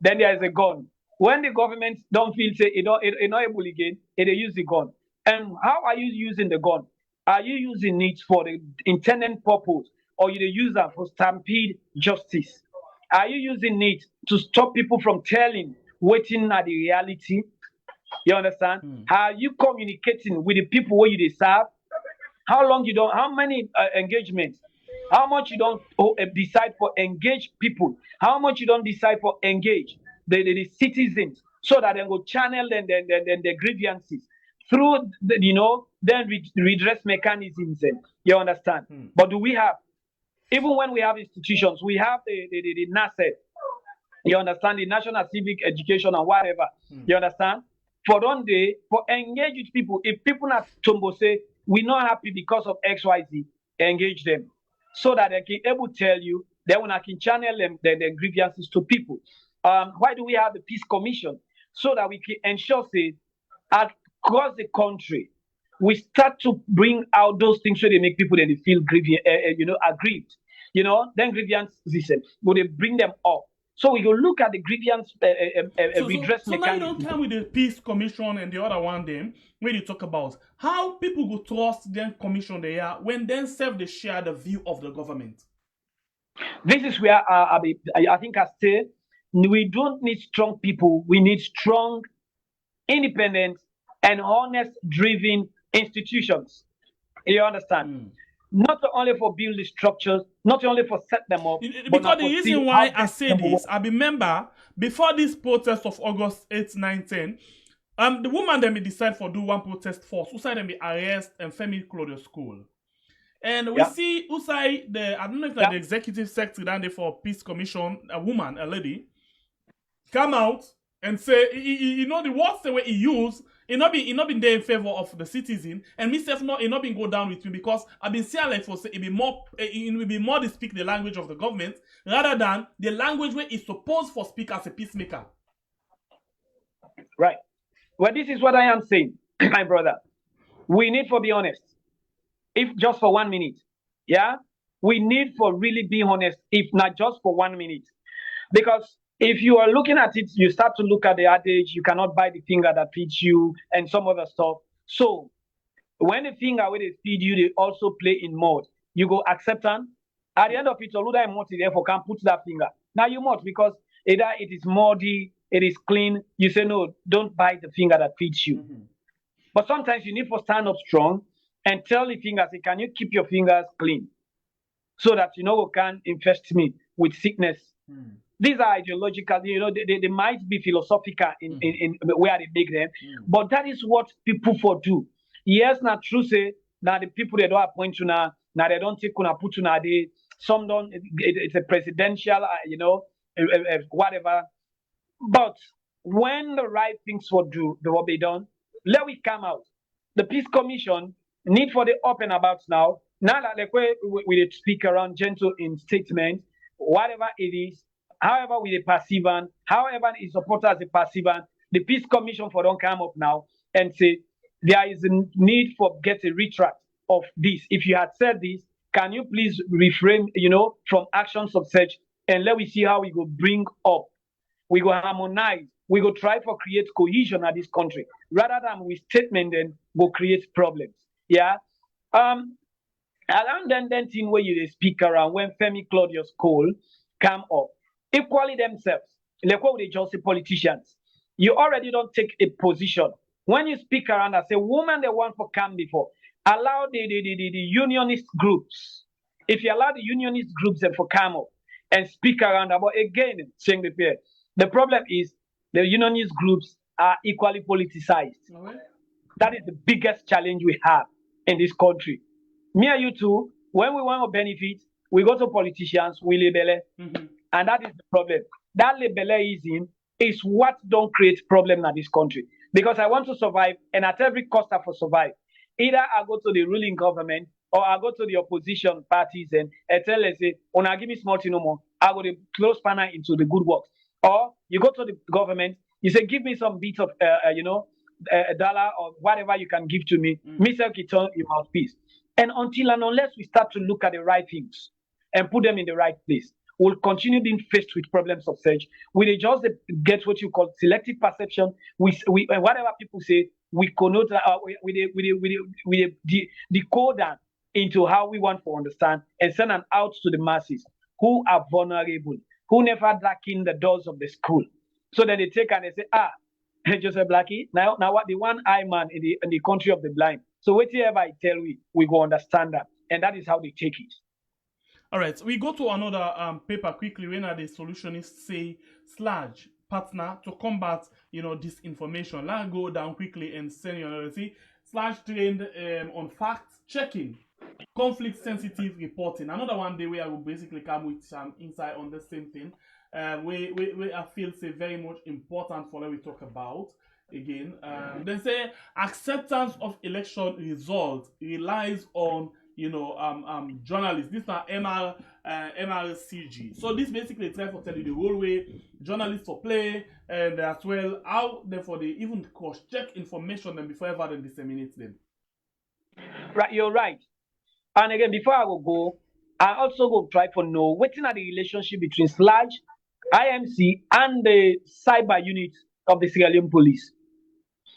Then there is a gun. When the government don't feel say it not able again, they use the gun. And how are you using the gun? Are you using it for the intended purpose, or you use that for stampede justice? Are you using it to stop people from telling waiting at the reality? You understand? Are you communicating with the people where you serve? How long you don't? How many engagements? How much you don't decide for engage people? How much you don't decide for engage the citizens so that they go channel the grievances through then redress mechanisms? You understand? But do we have, even when we have institutions, we have the NACE, you understand, the National Civic Education and whatever, you understand? For one day, for engage with people, if people not tombo say, we're not happy because of XYZ, engage them so that they can able to tell you, then when I can channel them the grievances to people. Why do we have the Peace Commission? So that we can ensure, say, across the country, we start to bring out those things so they make people then they feel aggrieved. Then grievances, will they bring them up? So we go look at the grievance redress so mechanism. Now you don't come with the Peace Commission and the other one then, when you talk about how people go trust them commission they are when then self they share the view of the government. This is where I think I say we don't need strong people. We need strong, independent, and honest driven institutions. You understand? Not only for building structures, not only for set them up. Because the reason why I say this, I remember before this protest of August 8, 9, 10, the woman then be decide for do one protest first. Usai then be arrest and Femi Claudio school. And we see Usai, I don't know if like the executive secretary down there for Peace Commission, a woman, a lady, come out and say, the words the way he used, he not been there in favor of the citizen, and myself not been go down with me because I've been saying like for say it will be more to speak the language of the government rather than the language where it's supposed for speak as a peacemaker. Right. Well, this is what I am saying, my brother. We need to be honest. If just for 1 minute, we need for really be honest, if not just for 1 minute, because if you are looking at it, you start to look at the adage, you cannot buy the finger that feeds you and some other stuff. So when the finger where they feed you, they also play in mode. You go accept them. At the end of it, Oluda emote therefore can put that finger. Now you must, because either it is muddy, it is clean. You say, no, don't buy the finger that feeds you. But sometimes you need to stand up strong and tell the fingers, say, can you keep your fingers clean? So that you can infest me with sickness. These are ideological, they might be philosophical in where they make them, but that is what people for do. Yes, not true say now the people they don't appoint you now they don't take kuna put you now some don't. It's a presidential, whatever. But when the right things will be done, let we come out. The Peace Commission need for the open about now. Now that like we speak around gentle in statement, whatever it is. However, with a passive, however, is supported as a passive, the Peace Commission for don't come up now and say there is a need for get a retract of this. If you had said this, can you please refrain, from actions of such, and let we see how we go bring up, we go harmonize, we go try for create cohesion at this country rather than with statement then go create problems. Around then thing where you speak around when Femi Claudius Cole come up. Equally themselves, like what they just say politicians, you already don't take a position. When you speak around as a woman, the one for come before, allow the unionist groups. If you allow the unionist groups and for come up and speak around about again, saying the problem is the unionist groups are equally politicized. That is the biggest challenge we have in this country. Me and you too, when we want to benefit, we go to politicians, we label it. And that is the problem. That labelism is what don't create problem in this country. Because I want to survive, and at every cost I for survive. Either I go to the ruling government or I go to the opposition parties and tell them, say, give me small no more. I go to close panel into the good works. Or you go to the government, you say, give me some bit of a dollar or whatever you can give to me. Myself can turn your mouthpiece. And until and unless we start to look at the right things and put them in the right place, we'll continue being faced with problems of such. We just get what you call selective perception. We whatever people say, we connote we decode that into how we want to understand and send them out to the masses who are vulnerable, who never dark in the doors of the school. So then they take and they say, Joseph Blackie, now what the one eye man in the country of the blind. So whatever I tell we go understand that. And that is how they take it. All right, we go to another paper quickly when the solutionists say / partner to combat, disinformation. Let's go down quickly and send you another. See, / trained on fact checking, conflict sensitive reporting. Another one day where I will basically come with some insight on the same thing. We I feel say very much important for what we talk about again. They say acceptance of election results relies on journalists. This are MRCG. So this basically try to tell you the whole way journalists for play and as well how therefore they even cross-check information them before ever they disseminate them. Right, you're right. And again, before I will go, I also go try to know what is the relationship between / IMC and the cyber unit of the Sierra Leone police.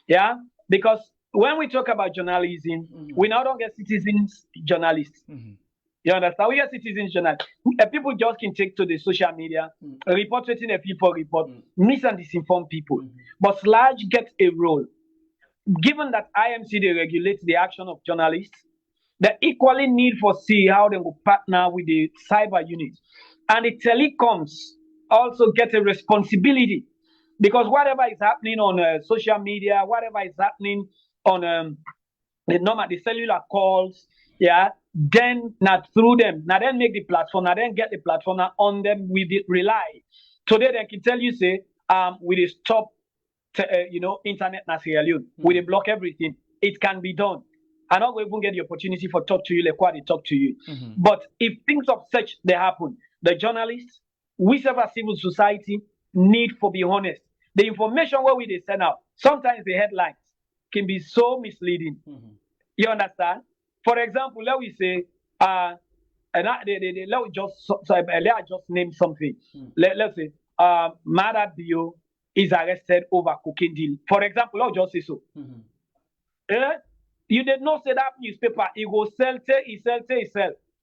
Yeah, because when we talk about journalism, we now don't get citizens journalists. You understand? We get citizens journalists. People just can take to the social media, report what the people report, mis and disinform people. But / gets a role. Given that IMC they regulate the action of journalists, they equally need for see how they will partner with the cyber unit. And the telecoms also get a responsibility, because whatever is happening on social media, whatever is happening on the cellular calls, then not through them, now then make the platform, now then get the platform, now on them we rely. Today they can tell you say we stop internet na Sierra Leone, we block everything. It can be done. I'm not going to even get the opportunity for talk to you like what they talk to you. But if things of such they happen, the journalists, we as a civil society need to be honest. The information where we they send out, sometimes the headlines can be so misleading. You understand? For example, let we say, let just name something. Let's say, Mada Bio is arrested over cocaine deal. For example, I'll just say so. You did not say that newspaper, it will sell.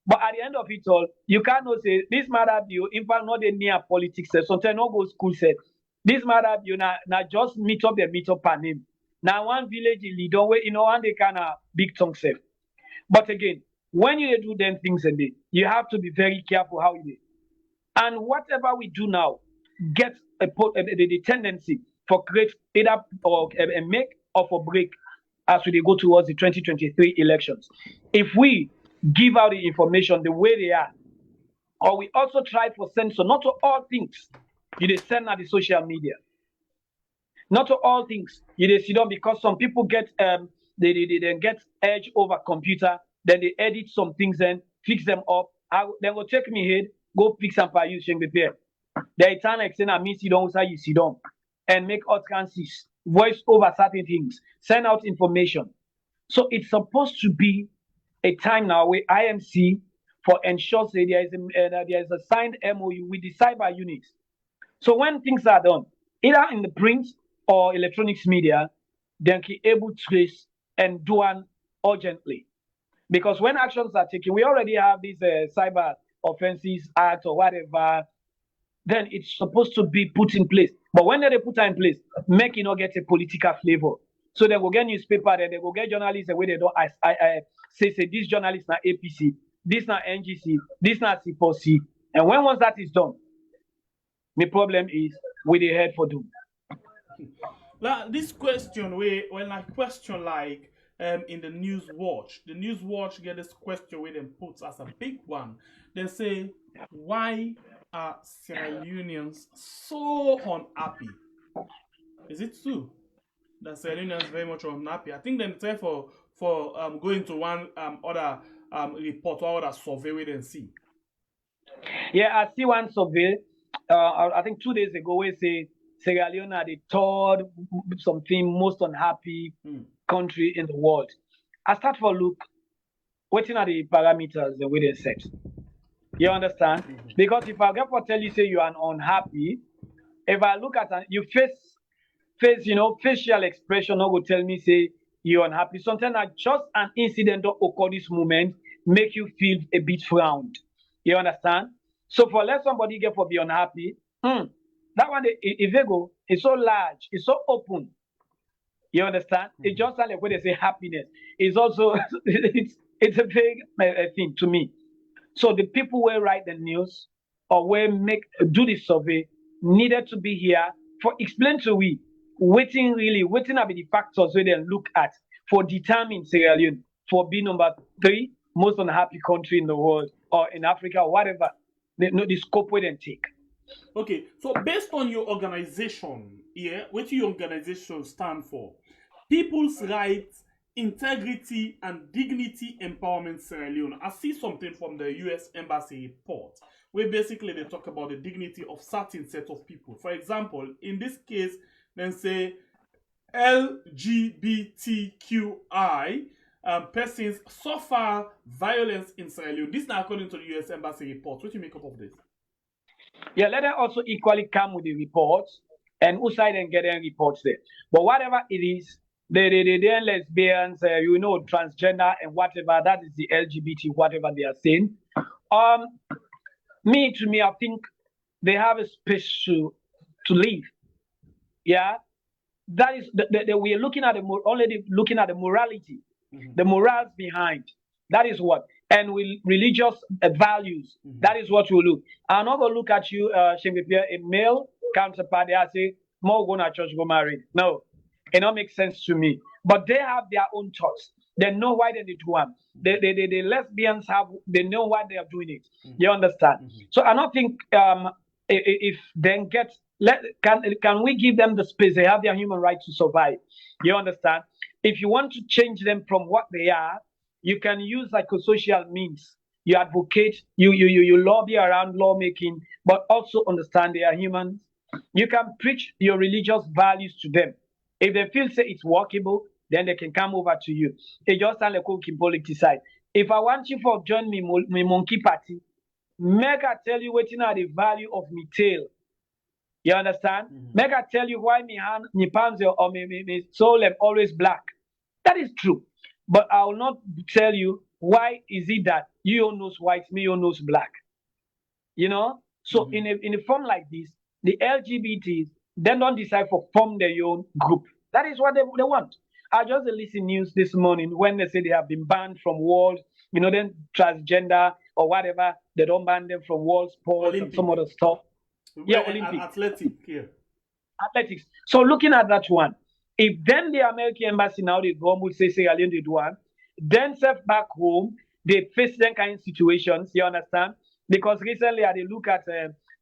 But at the end of it all, you cannot say this matter bio, in fact, not the near politics, sometimes not go school said. This matter bio, now just meet up per name. Now one village in Lidon, where and they kind of big tongue safe. But again, when you do them things and you have to be very careful how you do. And whatever we do now, get the tendency for create either or a make or for break as we go towards the 2023 elections. If we give out the information the way they are, or we also try for censor, not to all things you send at the social media. Not to all things you see them, because some people get they then get edge over computer, then they edit some things and fix them up. Then go check me head, go fix some for you, the pair. They turn like saying I miss you don't say you see them and make utterances, voice over certain things, send out information. So it's supposed to be a time now where IMC for ensure say there is a signed MOU with the cyber unit. So when things are done, either in the print or electronics media, they can be able to trace and do one urgently. Because when actions are taken, we already have this cyber offenses act or whatever, then it's supposed to be put in place. But when they put it in place, make it not get a political flavor. So they go get newspaper, then they go get journalists the way they don't say this journalist na APC, this na NGC, this na C4C. And once that is done, the problem is with the head for doom. This question when I question like in the News Watch get this question where they put as a big one. They say, why are Sierra Leoneans so unhappy? Is it true that Sierra Leoneans very much unhappy? I think they try for going to one other report or other survey we then see. Yeah, I see one survey. I think 2 days ago we say Sierra Leone are the third most unhappy country in the world. I start for look, waiting at the parameters the way they set. You understand? Because if I get to tell you say you are unhappy, if I look at you face face, facial expression no go tell me say you're unhappy. Sometimes na just an incident that occur this moment make you feel a bit frowned. You understand? So for let somebody get for be unhappy, that one if they go, it's so large, it's so open. You understand? It just sounds like when they say happiness. It's also it's a big thing to me. So the people will write the news or will do the survey needed to be here for explain to we waiting are the factors we then look at for determine Sierra Leone for being number 3 most unhappy country in the world or in Africa or whatever. The scope we then take. Okay, so based on your organization, what your organization stand for? People's Rights, Integrity and Dignity Empowerment Sierra Leone. I see something from the US Embassy report where basically they talk about the dignity of certain set of people. For example, in this case, they say LGBTQI persons suffer violence in Sierra Leone. This now according to the US Embassy report. What do you make up of this? Yeah, let them also equally come with the reports and who side and get them reports there. But whatever it is, they're lesbians, transgender and whatever, that is the LGBT, whatever they are saying. To me, I think they have a space to live. Yeah, that is we are looking at already looking at the morality, the morals behind. That is what, and religious values. That is what we look. I'm not gonna look at you, Slpp, a male counterpart. I say more go to church, go married. No, it don't make sense to me. But they have their own thoughts. They know why they need one. The lesbians they know why they are doing it. You understand? So I don't think if then can we give them the space? They have their human right to survive. You understand? If you want to change them from what they are, you can use like a social means. You advocate, you lobby around lawmaking, but also understand they are humans. You can preach your religious values to them. If they feel say it's workable, then they can come over to you. It just sounds like cooking politicize. If I want you to join me monkey party, make I tell you what are the value of me tail. You understand? Make I tell you why me hand, me palms or me soul am always black. That is true. But I will not tell you why is it that you knows white, me knows black. So in a form like this, the LGBTs then don't decide for form their own group. That is what they want. I just listened news this morning when they say they have been banned from world, then transgender or whatever, they don't ban them from world sports and some other stuff. Olympic. Athletics. So looking at that one, if then the American embassy now they go would say Sierra Leone did one, then self back home, they face them kind of situations, you understand? Because recently I look at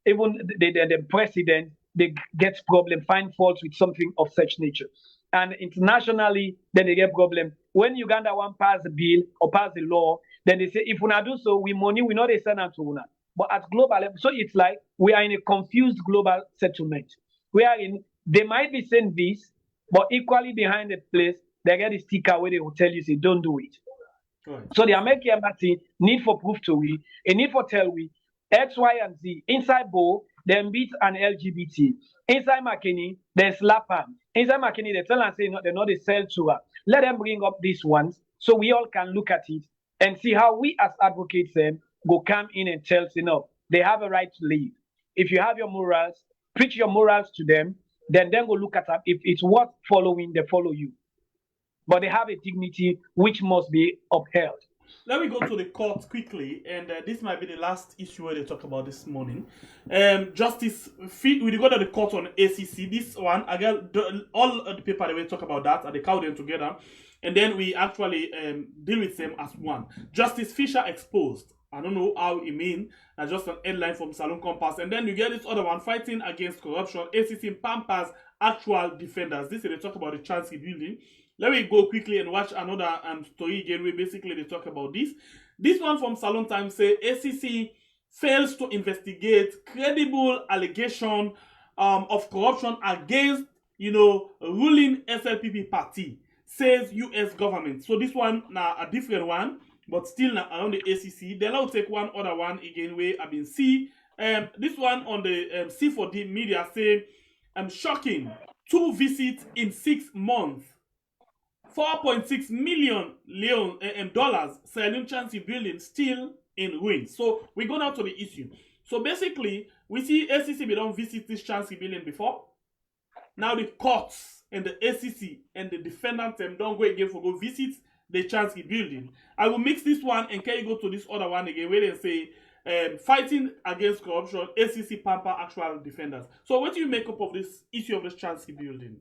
even the president, they get problem, find faults with something of such nature. And internationally, then they get problem. When Uganda want pass the bill or pass the law, then they say, if we not do so, we know they send out to una. But at global level, so it's like we are in a confused global settlement. They might be saying this, but equally behind the place, they get a sticker where they will tell you, say, don't do it. Right. So the American embassy need for proof to we, a need for tell we, X, Y, and Z. Inside Bo, they beat an LGBT. Inside McKinney, they slap them. Inside McKinney, they tell and say no, they know they sell to her. Let them bring up these ones so we all can look at it and see how we as advocates go come in and tell, say, no, they have a right to live. If you have your morals, preach your morals to them, then go look at them. If it's worth following, they follow you. But they have a dignity which must be upheld. Let me go to the court quickly, and this might be the last issue where they talk about this morning. Justice, we go to the court on ACC. This one, again, all the paper they will talk about that, and they count them together, and then we actually deal with them as one. Justice Fisher exposed. I don't know how it means. That's just an headline from Salon Compass. And then you get this other one, fighting against corruption. ACC Pampas actual defenders. This is they talk about the chance rebuilding. Let me go quickly and watch another story again where basically they talk about this. This one from Salon Times say ACC fails to investigate credible allegation of corruption against, ruling SLPP party, says US government. So this one now a different one, but still now around the ACC. Then I'll take one other one again where I've been see. This one on the C4D media say, shocking. 2 visits in 6 months. 4.6 million dollars. Saloon Chancy building still in ruins. So we go now to the issue. So basically, we see ACC don't visit this Chancy building before. Now the courts and the ACC and the defendant them don't go again for go visit the Chancy building. I will mix this one and can you go to this other one again where they say fighting against corruption, ACC pamper actual defenders. So what do you make up of this issue of this Chancy building?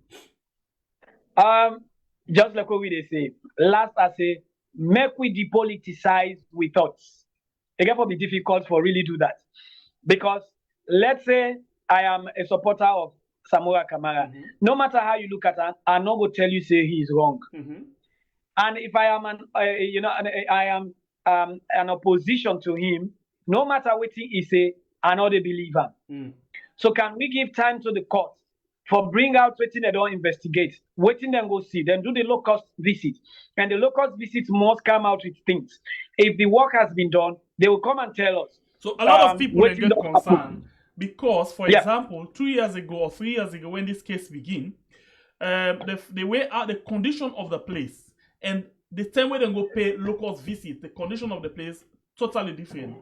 Just like what we say, last I say, make we depoliticize with thoughts. It can be difficult for really do that. Because let's say I am a supporter of Samora Kamara. No matter how you look at it, I'm not going to tell you say he is wrong. And if I am an opposition to him, no matter what he say, I not a believer. So can we give time to the court for bring out waiting they don't investigate, waiting them go see, then do the locust visit. And the locust visits must come out with things. If the work has been done, they will come and tell us. So a lot of people get concerned because, for example, 2 years ago or 3 years ago when this case began, the way out the condition of the place and the time when they go pay locust visit, the condition of the place totally different.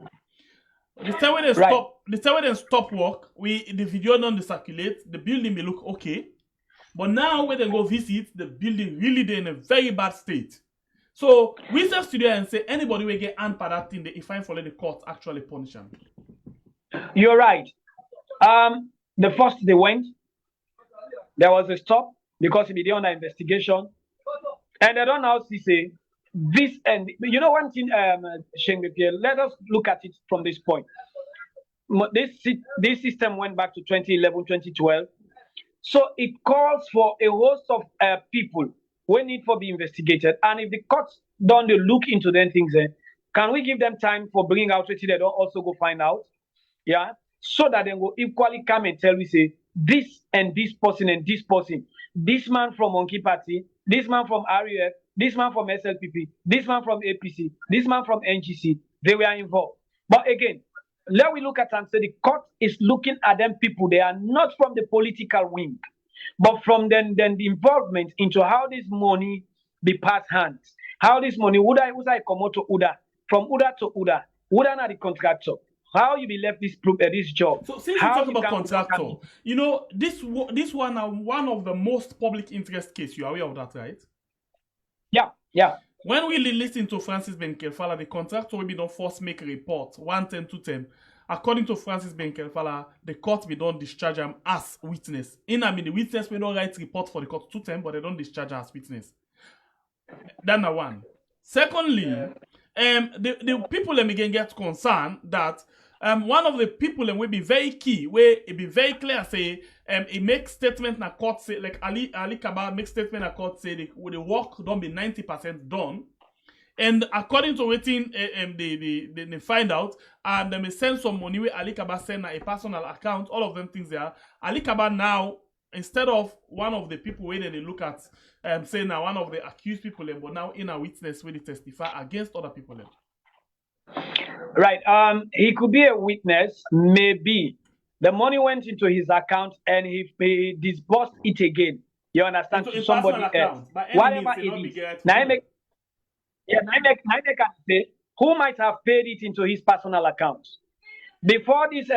The time when they stop work, the video don't circulate, the building may look okay. But now when they go visit, the building really in a very bad state. So we just studio and say anybody will get hand for that thing, they find for the court actually punish them. You're right. The first they went, there was a stop because it be under investigation. And I don't now see say this and you know one thing, let us look at it from this point. This system went back to 2011, 2012. So it calls for a host of people who need for be investigated. And if the courts don't look into them things, can we give them time for bringing out what they don't also go find out? Yeah. So that they will equally come and tell we say this and this person, this man from Monkey Party, this man from RUF, this man from SLPP, this man from APC, this man from NGC, they were involved. But again, let we look at and say the court is looking at them people. They are not from the political wing, but from then the involvement into how this money be passed hands. How this money, would I come out to Uda, from Uda to Uda not the contractor. How you be left this job? So since you talk about contractor, you know this one are one of the most public interest case. You are aware of that, right? Yeah. When we listen to Francis Benkelfala, the contractor will be done first make a report 110 210. According to Francis Benkelfala, the court will don't discharge him as witness. The witness will not write report for the court 210, but they don't discharge her as witness. That's number one. Secondly, the people let me get concerned that one of the people will be very key, where it be very clear say it makes statement na court say like Ali Kaba makes statement na court say the work don't be 90% done. And according to waiting they find out and they may send some money where Ali Kaba send a personal account, all of them things there. Ali Kaba now, instead of one of the people where they look at say now one of the accused people, but now in a witness where they testify against other people. Right. He could be a witness, maybe. The money went into his account and he disbursed it again. You understand? To somebody else. Whatever it is. Now I make say who might have paid it into his personal account. Before this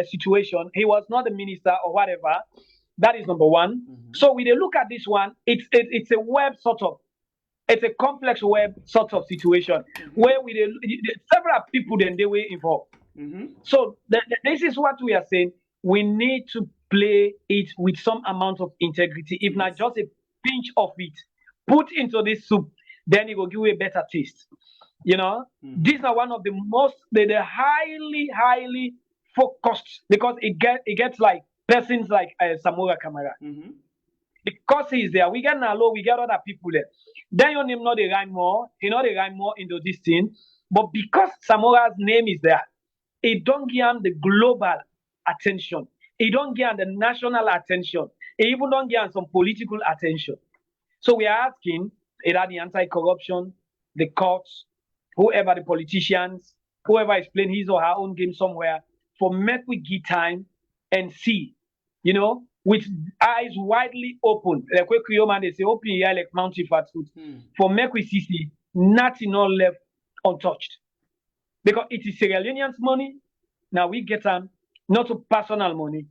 situation, he was not a minister or whatever. That is number one. So when they look at this one, it's a web sort of. It's a complex web sort of situation where several people then they were involved. So this is what we are saying. We need to play it with some amount of integrity, if not just a pinch of it. Put into this soup, then it will give you a better taste. You know, these are one of the most they're highly focused because it gets like persons like Samora Kamara. Because he's there, we get Nalo, we get other people there. Then your name not the rhyme more, he not the rhyme more into this thing. But because Samora's name is there, it don't give him the global attention. It don't give him the national attention. It even don't give him some political attention. So we are asking either the anti-corruption, the courts, whoever the politicians, whoever is playing his or her own game somewhere, for make we give time and see, you know, with eyes widely open. Like when Creole they say, open your eye like mountain fat food. For make we see nothing not left untouched. Because it is Sierra Leoneans' money. Now we get them, not to personal money.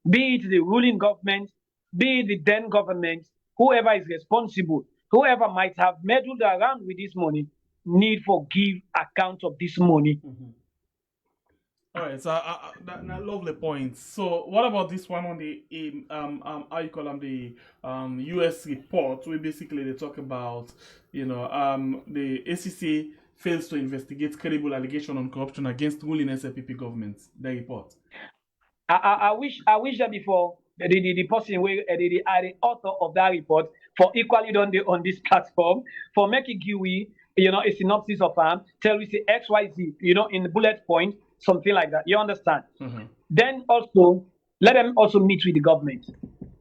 Be it the ruling government, be it the then government, whoever is responsible, whoever might have meddled around with this money, need for give account of this money. All right, so that lovely point. So, what about this one on the how you call them, the U.S. report? Where basically they talk about, the ACC fails to investigate credible allegation on corruption against ruling SLPP government. The report. I wish that before the person where the author of that report for equally done on this platform for making GUI, a synopsis of tell we say XYZ, in the bullet point, something like that. You understand? Then also let them also meet with the government.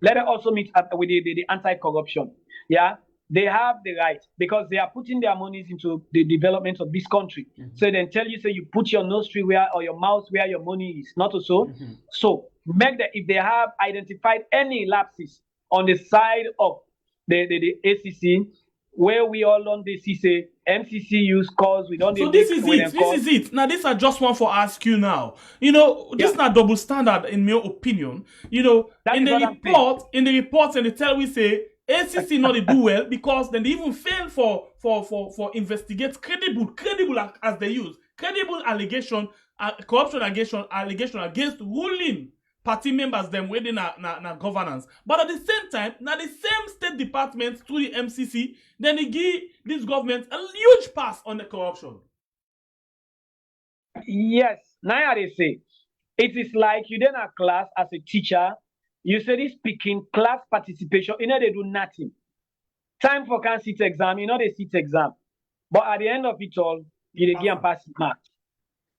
Let them also meet with the anti-corruption. Yeah. They have the right because they are putting their monies into the development of this country. So then tell you, say you put your nostril where or your mouth where your money is, not so. So make that if they have identified any lapses on the side of the ACC, where we all on the CC, MCC use cause we don't. So this is it. This is it. Now these are just one for ask you now. This is not double standard in my opinion. In the report, and they tell we say ACC not they do well because then they even fail for investigate credible as they use credible allegation, corruption allegation against ruling party members them within na governance. But at the same time, now the same state department through the MCC, then they give this government a huge pass on the corruption. Yes, now they say it is like you then a class as a teacher. You say this speaking class participation, they do nothing. Time for can sit exam, they sit exam. But at the end of it all, you give and pass mark.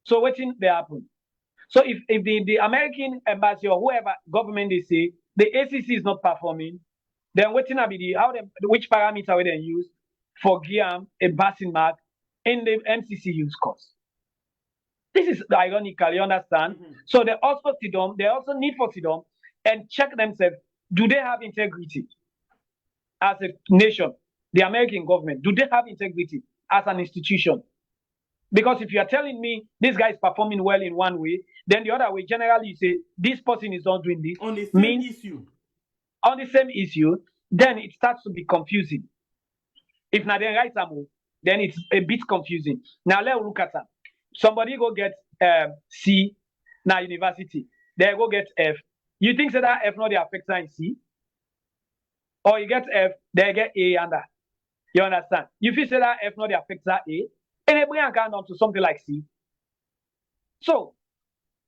So what thing they happen? So if the American embassy or whoever government they say the ACC is not performing, then what thing be which parameter we then use for give a passing mark in the MCC use course? This is ironical, you understand? So they also need for sit down and check themselves. Do they have integrity as a nation? The American government, do they have integrity as an institution? Because if you are telling me this guy is performing well in one way, then the other way, generally you say this person is not doing this. On the same issue. On the same issue, then it starts to be confusing. If not then right then it's a bit confusing. Now let's look at that. Somebody go get C now university. They go get F. You think that F not the affect in C? Or you get F, they get A and that. You understand? If you say that F not the affect A, and they bring a down to something like C. So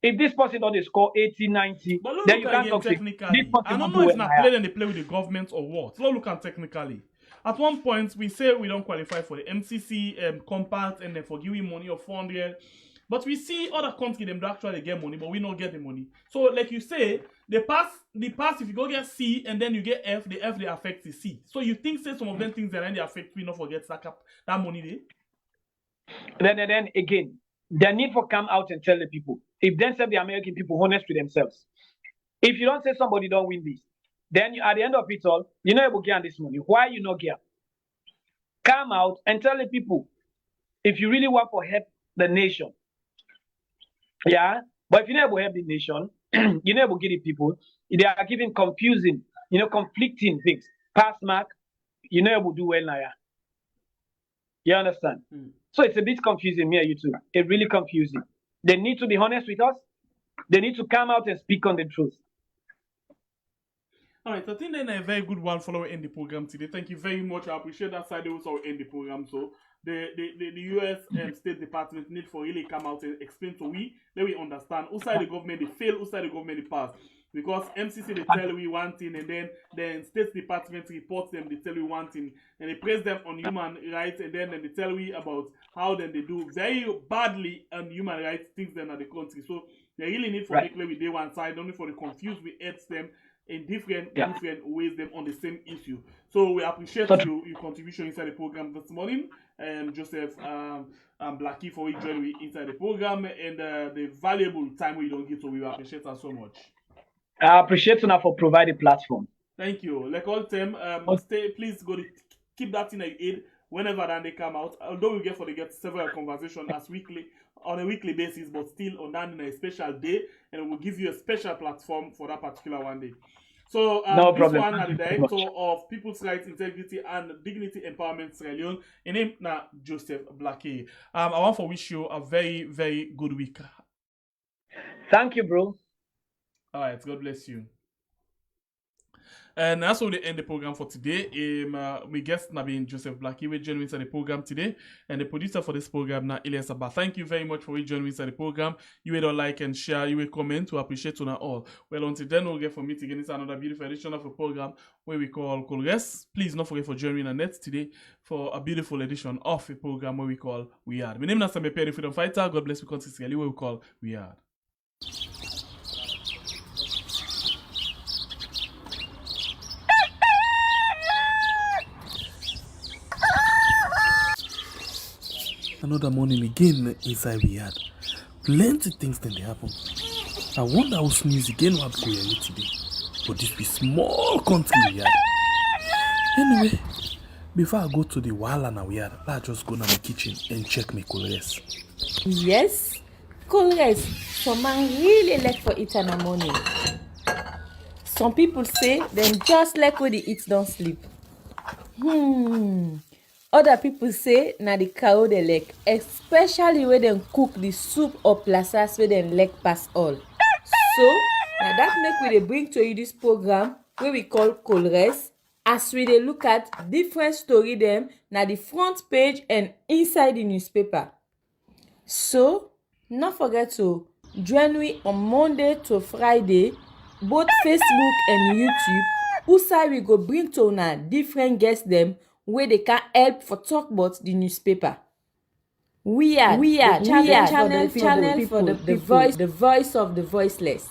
if this person don't score 80, 90, then you can't talk technically. I don't know if not play then they play with the government or what. Let's look at technically. At one point, we say we don't qualify for the MCC compact and then for giving money of 400. But we see other countries them do actually get money, but we don't get the money. So like you say, the pass if you go get C and then you get F, the F they affect the C. So you think say some of them things that then they affect we not forget that money there? Then again, they need for come out and tell the people. If then say the American people honest with themselves. If you don't say somebody don't win this, then at the end of it all, you know you get this money. Why you not get? Come out and tell the people. If you really want to help the nation, yeah. But if you never help the nation, you never get the people. They are giving confusing, conflicting things. Pass mark, you never do well now. Yeah. You understand? So it's a bit confusing, me and you too. It's really confusing. They need to be honest with us. They need to come out and speak on the truth. All right, I think then a very good one following in the program today. Thank you very much. I appreciate that side also in the program. So the US State Department need for really come out and explain to we, let we understand. Outside the government, they fail. Outside the government, they pass. Because MCC, they tell we one thing, and then State Department reports them, they tell we one thing, and they praise them on human rights, and then they tell we about how then they do very badly on human rights things then at the country. So they really need for make clear with day one side, only for the confused we hate them in different ways them on the same issue. So we appreciate your contribution inside the program this morning, Joseph Blackie for joining inside the program and the valuable time we don't get, so we appreciate that so much. I appreciate you for providing a platform. Thank you. Like all them, please go to keep that in aid whenever then they come out. Although we get several conversations on a weekly basis, but still on that in a special day, and we'll give you a special platform for that particular one day. So no this problem. one is the director of People's Rights, Integrity and Dignity Empowerment Sierra Leone. His name na Joseph Blackie. I want to wish you a very, very good week. Thank you, bro. All right, God bless you. And that's how we end the program for today. My guest na been Joseph Blackie. We join inside the program today, and the producer for this program na Elias Abba. Thank you very much for joining inside the program. You will like and share. You will comment. We appreciate you all. Well, until then, we'll get for meet again. It's another beautiful edition of a program where we call Colores. Please don't forget for joining the net today for a beautiful edition of a program where we call We Are. My name is Sammy Perry, Freedom Fighter. God bless you consistently. Where we call We Are. Another morning again inside we had plenty things then they happen. I wonder how sneeze again what go here today. But this be small country we had. Anyway, before I go to the wala now we had, I just go to my kitchen and check my colors. Yes, colors. Some man really like for eat in the morning. Some people say them just like when they eat don't sleep. Other people say na the cow they like, especially when they cook the soup or plasas where they like pass all. So now that make we dey bring to you this program where we call Colores, as we dey look at different story them na the front page and inside the newspaper. So not forget to join me on Monday to Friday, both Facebook and YouTube. Usai we go bring to una different guests them where they can help for talk about the newspaper. We are channel for the voice of the voiceless.